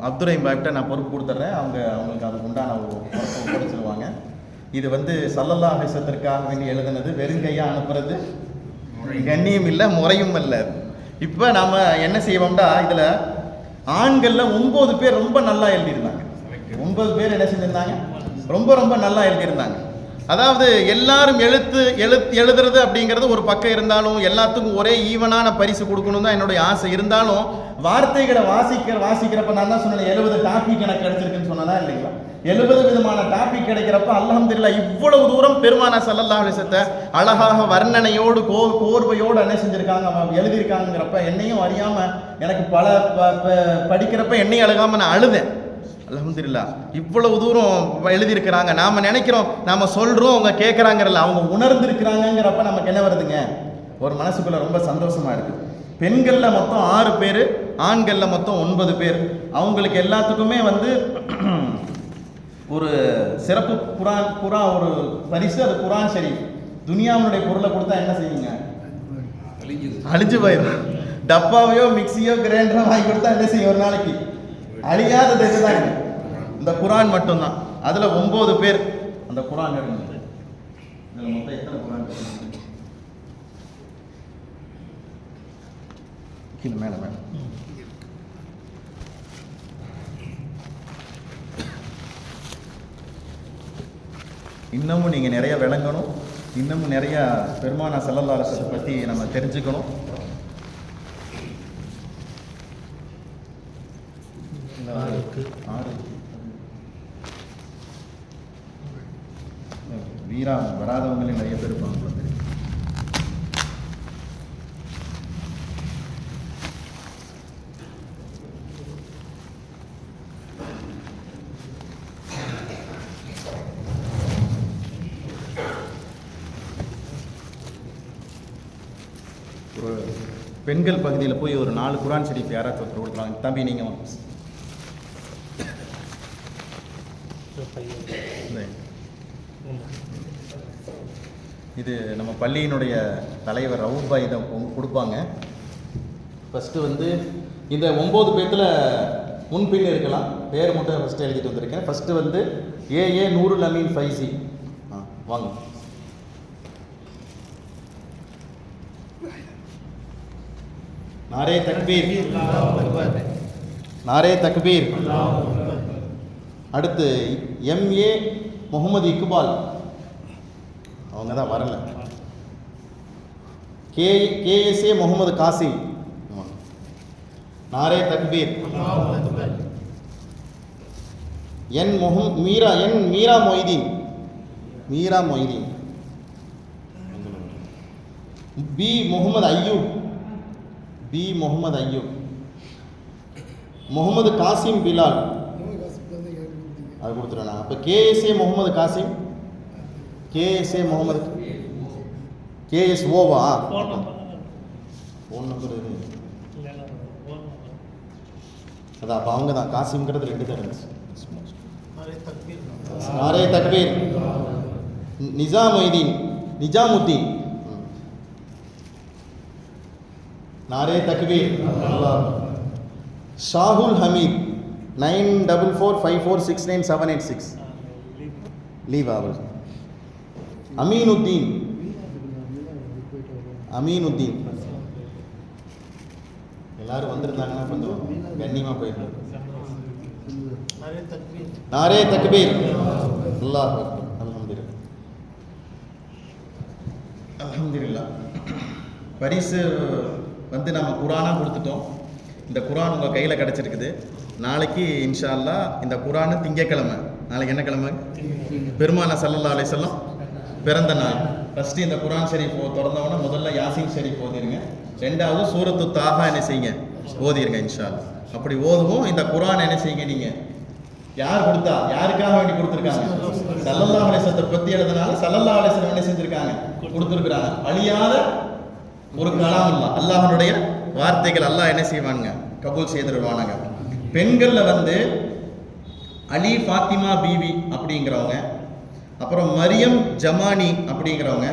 அப்துல் ரஹீம் பாய்கிட்ட நான் பொறுப்பு கொடுத்துட்றேன். அவங்களுக்கு அதுக்கு உண்டான பொறுப்பை கொடுத்துருவாங்க. இது வந்து ஸல்லல்லாஹு அலைஹி வஸல்லத்திற்காக வேண்டி எழுதுனது. வெறுங்கையாக அனுப்புறது கண்ணியம் இல்லை, முறையும் இல்லை. இப்போ நாம் என்ன செய்வோம்டா, இதில் ஆண்களில் 9 பேர் ரொம்ப நல்லா எழுதியிருந்தாங்க. 9 9 பேர் என்ன செஞ்சிருந்தாங்க, ரொம்ப ரொம்ப நல்லா எழுதியிருந்தாங்க. அதாவது எல்லாரும் எழுதுறது அப்படிங்கிறது ஒரு பக்கம் இருந்தாலும் எல்லாத்துக்கும் ஒரே ஈவனான பரிசு கொடுக்கணும் தான் என்னுடைய ஆசை. இருந்தாலும் வார்த்தைகளை வாசிக்கிறப்ப நான் தான் சொன்னேன் 70 டாபிக் எனக்கு கிடைச்சிருக்குன்னு சொன்னதா இல்லைங்களா? 70 விதமான டாபிக் கிடைக்கிறப்ப அல்ஹம்துலில்லாஹ் இவ்வளவு தூரம் பெருமானா ஸல்லல்லாஹு அலைஹி வஸல்லம் அழகாக வர்ணனையோடு கோர்வையோடு என்ன செஞ்சிருக்காங்க, எழுதியிருக்காங்கிறப்ப என்னையும் அறியாம எனக்கு பல படிக்கிறப்ப என்னையும் அழுகாம நான் அழுதேன். அல்ஹம்துலில்லாஹ் இவ்வளவு தூரம் எழுதியிருக்கிறாங்க. நாம நினைக்கிறோம், நாம சொல்றோம், அவங்க கேட்கறாங்கல்ல, அவங்க உணர்ந்திருக்கிறாங்கிறப்ப நமக்கு என்ன வருதுங்க, ஒரு மனசுக்குள்ள ரொம்ப சந்தோஷமா இருக்கு. பெண்கள்ல மொத்தம் 6 பேர், ஆண்கள்ல மொத்தம் 9 பேர். அவங்களுக்கு எல்லாத்துக்குமே வந்து ஒரு சிறப்பு குரான் ஒரு பரிசு, அது குரான் ஷரீஃப். துனியாவுடைய பொருளை கொடுத்தா என்ன செய்யுங்க, அழிஞ்சு போயிடும். டப்பாவையோ மிக்சியோ கிரைண்டரோ வாங்கி கொடுத்தா என்ன செய்யும், ஒரு நாளைக்கு அழியாதது இதுதாங்க, இந்த குரான் மட்டும்தான். அதுல 9 பேர் அந்த குரான் இருந்தது. இதுல மொத்தம் எத்தனை குரான் கீழே மேல மேல இன்னமும் நீங்க நிறைய விளங்கணும், இன்னமும் நிறைய பெருமானா ஸல்லல்லாஹு அலைஹி வஸல்லம் பத்தி நம்ம தெரிஞ்சுக்கணும். வீரா வராதவங்களே நிறைய பேர் இருப்பாங்க. ஒரு பெண்கள் பகுதியில் போய் ஒரு 4 குரான் ஷரீஃப் யாராச்சும் ஒருத்தர் கொடுக்குறாங்க. தம்பி நீங்கள் இது நம்ம பள்ளியினுடைய தலைவர் ரவுஃப் பாய் இதை கொடுப்பாங்க. ஃபஸ்ட்டு வந்து இந்த 9 பேர்த்தில் முன்பின் இருக்கலாம், பேர் மட்டும் ஃபஸ்ட்டு எழுதிட்டு வந்திருக்கேன். ஃபஸ்ட்டு வந்து ஏஏ நூருல் அமீன் ஃபைசி. வாங்க. நாரே தக்பீர், நாரே தக்பீர். அடுத்து எம்ஏ முகமது இக்பால், அவங்க தான் வரல. கேஎஸ்ஏ முகமது காசிம், நாரே தக்பீர். என் மீரா மொய்தீன், பி முகமது ஐயூப், முகமது காசிம் பிலால், அது கொடுத்துருவேண்ணா. அப்போ கேஎஸ்ஏ முகமது காசிம், கேஎஸ்ஏ முகமது கேஎஸ்ஓவா, ஃபோன் நம்பர் இது அதான். அப்போ அவங்க தான் காசிம்ங்கிறது 2 தான் இருந்துச்சு. நாரே தக்பீர். நிஜாமுத்தீன், நாரே தக்பீர். ஷாஹுல் ஹமீத் 9445469786 லீவ் அவர். அமீனுத்தீன் எல்லாரும் வந்திருந்தாங்கன்னா கொஞ்சம் கண்ணியமாக போயிடலாம். நாரே தக்பீர். அல்லாஹ் அல்ஹம்துலில்லாஹ். பரிசு வந்து நம்ம குரானாக கொடுத்துட்டோம். இந்த குரான் உங்கள் கையில் கிடச்சிருக்குது. நாளைக்கு இன்ஷா அல்லாஹ் இந்த குரானு திங்கக்கிழமை, நாளைக்கு என்ன கிழமை, பெருமானா ஸல்லல்லாஹு அலைஹி வஸல்லம் பிறந்த நாள். ஃபஸ்ட்டு இந்த குரான் ஷரீஃப் திறந்தவொன்னே முதல்ல யாசீன் ஷரீஃப் ஓதிருங்க, 2வது சூரத்து தாஹா என்ன செய்யுங்க, ஓதிருங்க இன்ஷா அல்லாஹ். அப்படி ஓதுவோம். இந்த குரான் என்ன செய்யுங்க, நீங்கள் யார் கொடுத்தா, யாருக்காக வேண்டி கொடுத்துருக்காங்க, ஸல்லல்லாஹு அலைஹி வஸல்லம் பற்றி எழுதுனால ஸல்லல்லாஹு அலைஹி வஸல்லம் என்ன செஞ்சுருக்காங்க, கொடுத்துருக்குறாங்க. அழியாத ஒரு கலாமுல்லா, அல்லாஹ்வுடைய வார்த்தைகள். அல்லாஹ் என்ன செய்வாங்க, கபூல் செய்திருவானாங்க. பெண்களில் வந்து அலி ஃபாத்திமா பீவி அப்படிங்கிறவங்க, அப்புறம் மரியம் ஜமானி அப்படிங்கிறவங்க,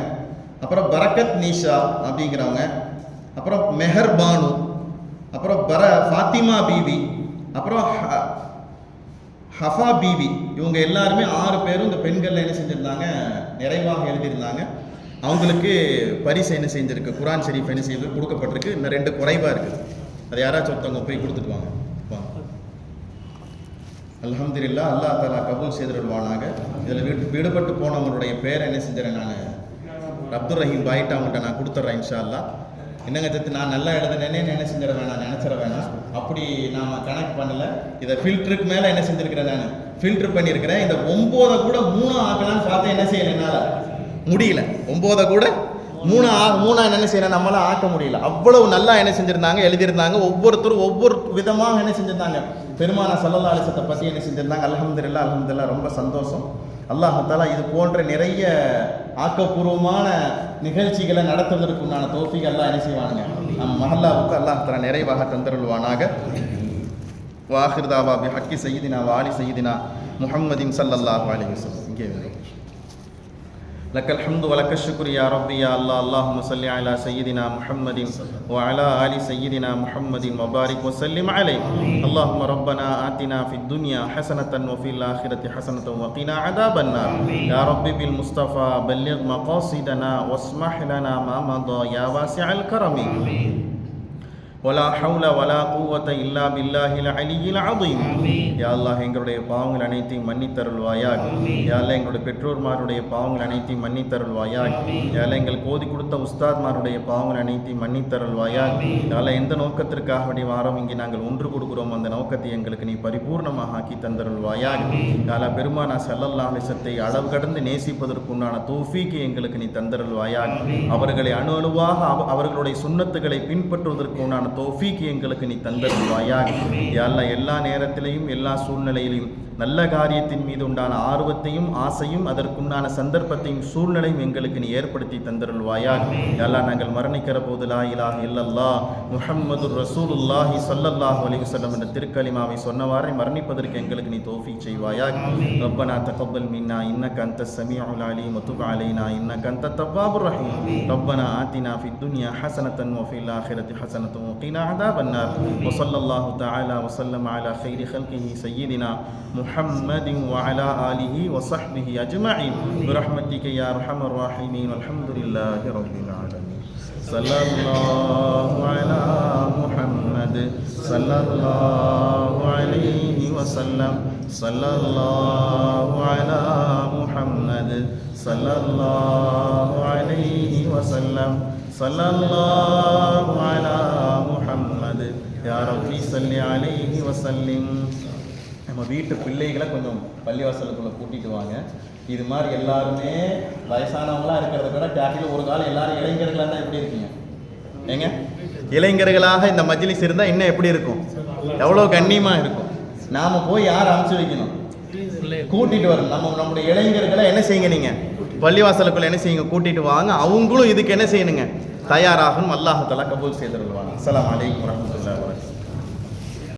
அப்புறம் பரக்கத் நீஷா அப்படிங்கிறவங்க, அப்புறம் மெஹர் பானு, அப்புறம் ஃபாத்திமா பீவி, அப்புறம் ஹஃபா பீவி. இவங்க எல்லாருமே 6 பேரும் இந்த பெண்களில் என்ன செஞ்சுருந்தாங்க, நிறைவாக எழுதியிருந்தாங்க. அவங்களுக்கு பரிசு என்ன செஞ்சுருக்கு, குரான் ஷரீஃப் என்ன செய்து கொடுக்கப்பட்டிருக்கு. இன்னும் 2 குறைவாக இருக்குது. அது யாராச்சும் ஒருத்தவங்க போய் கொடுத்துட்டு வாங்க. அல்ஹம்துலில்லாஹ், அல்லாஹ் தஆலா கபூல் செய்திருவானாக. இதில் விடுபட்டு போனவங்களுடைய பேரை என்ன செஞ்சிடறேன், நான் அப்துல் ரஹீம் பாயிட்டு அவங்கள்ட்ட நான் கொடுத்துட்றேன் இன்ஷா அல்லாஹ். என்னங்க சத்து நான் நல்லா எழுதுனேன்னு என்ன செஞ்சிட வேணாம், நினச்சிட வேணாம். அப்படி நாம் கனெக்ட் பண்ணலை. இதை ஃபில்டருக்கு மேலே என்ன செஞ்சுருக்கிறேன், நான் ஃபில்ட்ரு பண்ணியிருக்கிறேன். இந்த 9 கூட 3 ஆக்கலான்னு பார்த்தேன், என்ன செய்யலை, என்னால் முடியல. 9 கூட 3 என்ன செய்யணும், நம்மளால் ஆக்க முடியல. அவ்வளவு நல்லா என்ன செஞ்சுருந்தாங்க, எழுதியிருந்தாங்க. ஒவ்வொருத்தரும் ஒவ்வொரு விதமாக என்ன செஞ்சுருந்தாங்க, பெருமான ஸல்லல்லாஹு அலைஹி வஸல்லம் பற்றி என்ன செஞ்சுருந்தாங்க. அல்ஹம்துலில்லாஹ், அல்ஹம்துலில்லாஹ், ரொம்ப சந்தோஷம். அல்லாஹ் தஆலா இது போன்ற நிறைய ஆக்கப்பூர்வமான நிகழ்ச்சிகளை நடத்துவதற்கு உண்டான தௌஃபீக் அல்லாஹ் என்ன செய்வானுங்க, நம்ம மஹல்லாவுக்கு அல்லாஹ் தஆலா நிறைவாக தந்தருள்வானாக. வாஹிர் தாவா பிஹக்கி சய்யிதினா வ ஆலி சய்யிதினா முஹம்மதின் ஸல்லல்லாஹு அலைஹி வஸல்லம். இங்கே லக்கல் ஹம்து வலக்க ஷுக்ரு யா ரப்பி யா அல்லாஹ். அல்லாஹும்ம ஸல்லி அலா சய்யிதினா முஹம்மதின் வ அலா ஆலி சய்யிதினா முஹம்மதின் வ பாரிக் வ ஸல்லிம் அலைஹி. அல்லாஹும்ம ரப்பனா ஆத்தினா ஃபித் துன்யா ஹஸனத்தன் வ ஃபில் ஆখিরাতি ஹஸனத்தன் வ கினா அஸாபன் நார். யா ரப்பி பில் முஸ்தஃபா பல்லிக் மகாசிதனா வஸ்மஹ் லனா மா மதா யா வாசிஅல் கரமி. வலா ஹவுல வலா குவத இல்லா பில்லாஹில் அலியில் அஸீம். யா அல்லாஹ், எங்களுடைய பாவங்கள் அனைத்தையும் மன்னித்தருள்வாயாக. யா அல்லாஹ், எங்களுடைய பெற்றோர்மாருடைய பாவங்கள் அனைத்தையும் மன்னித்தருள்வாயாக. யா அல்லாஹ், எங்களுக்கு ஓதி கொடுத்த உஸ்தாத்மாருடைய பாவங்கள் அனைத்தையும் மன்னித்தருள்வாயாக. யா அல்லாஹ், எந்த நோக்கத்திற்காக வேண்டிய வாரம் இங்கே நாங்கள் ஒன்று கொடுக்கிறோம், அந்த நோக்கத்தை எங்களுக்கு நீ பரிபூர்ணமாக ஆக்கி தந்தருள்வாயாக. யா அல்லாஹ், பெருமானா ஸல்லல்லாஹு அலைஹி வஸல்லம் அளவு கடந்து நேசிப்பதற்குண்டான தௌஃபீக்கை எங்களுக்கு நீ தந்தருள்வாயாக. அவர்களை அணு அணுவாக அவர்களுடைய சுன்னத்துகளை பின்பற்றுவதற்கு உண்டான தௌஃபீக் எங்களுக்கு நீ தந்தருள்வாயாக. யா அல்லாஹ், எல்லா நேரத்திலையும் எல்லா சூழ்நிலையிலும் நல்ல காரியத்தின் மீது உண்டான ஆர்வத்தையும் ஆசையும் அதற்குண்டான சந்தர்ப்பத்தையும் சூழ்நிலையும் எங்களுக்கு நீ ஏற்படுத்தி தந்தருள்வாயாக. யா அல்லாஹ், நாங்கள் மரணிக்கிற போது லா இலாஹ இல்லல்லாஹ் முஹம்மதுர் ரசூலுல்லாஹி ஸல்லல்லாஹு அலைஹி வஸல்லம் என்ற திருக்கலிமாவை சொன்னவாறே மரணிப்பதற்கு எங்களுக்கு நீ தௌஃபீக் செய்வாயாக. ரப்பனா தகப்பல் மின்னா இன்னக அன்தஸ் ஸமீஉல் அலீம் வ துப் அலைனா இன்னக அன்தத் தவ்வாபுர் ரஹீம். ரப்பனா ஆத்தினா ஃபித் துன்யா ஹஸனத்தன் வ ஃபில் ஆখিরাতি ஹஸனத்தன் வ கினா அஸாபன் நார். வ ஸல்லல்லாஹு தஆலா வ ஸல்லம அலா கைரி ஹல்கிஹி சய்யிதினா முஹம்மதின் வ அலா ஆலிஹி வ ஸஹ்பிஹி அஜ்மஈன் பிரஹ்மத்திக யா அர்ஹமர் ராஹிமீன். அல்ஹம்துலில்லாஹி ரப்பில் ஆலமீன். ஸல்லல்லாஹு அலா முஹம்மத் ஸல்லல்லாஹு அலைஹி வஸல்லம். ஸல்லல்லாஹு அலா முஹம்மத் ஸல்லல்லாஹு அலைஹி வஸல்லம். ஸல்லல்லாஹு அலா முஹம்மத் யா ரப்பி ஸல்லி அலைஹி வஸல்லிம். நம்ம வீட்டு பிள்ளைகளை கொஞ்சம் பள்ளிவாசலுக்குள்ளே கூட்டிகிட்டு வாங்க. இது மாதிரி எல்லாருமே வயசானவங்களாக இருக்கிறத விட கேட்டில் ஒரு காலம் எல்லாரும் இளைஞர்களாக இருந்தால் எப்படி இருக்கீங்க? ஏங்க, இளைஞர்களாக இந்த மஜ்லிஸ் இருந்தால் இன்னும் எப்படி இருக்கும்? எவ்வளோ கண்ணியமாக இருக்கும். நாம் போய் யார் அனுப்பிச்சு வைக்கணும்? கூட்டிகிட்டு வரணும். நம்முடைய இளைஞர்களை என்ன செய்யுங்க, நீங்கள் பள்ளிவாசலுக்குள்ளே என்ன செய்யுங்க, கூட்டிகிட்டு வாங்க. அவங்களும் இதுக்கு என்ன செய்யணுங்க, தயாராகணும். அல்லாஹ் தஆலா கபூல் செய்திருவாங்க. அஸ்ஸலாமு அலைக்கும் வரஹ்மத்துல்லாஹி வபரகாத்துஹு.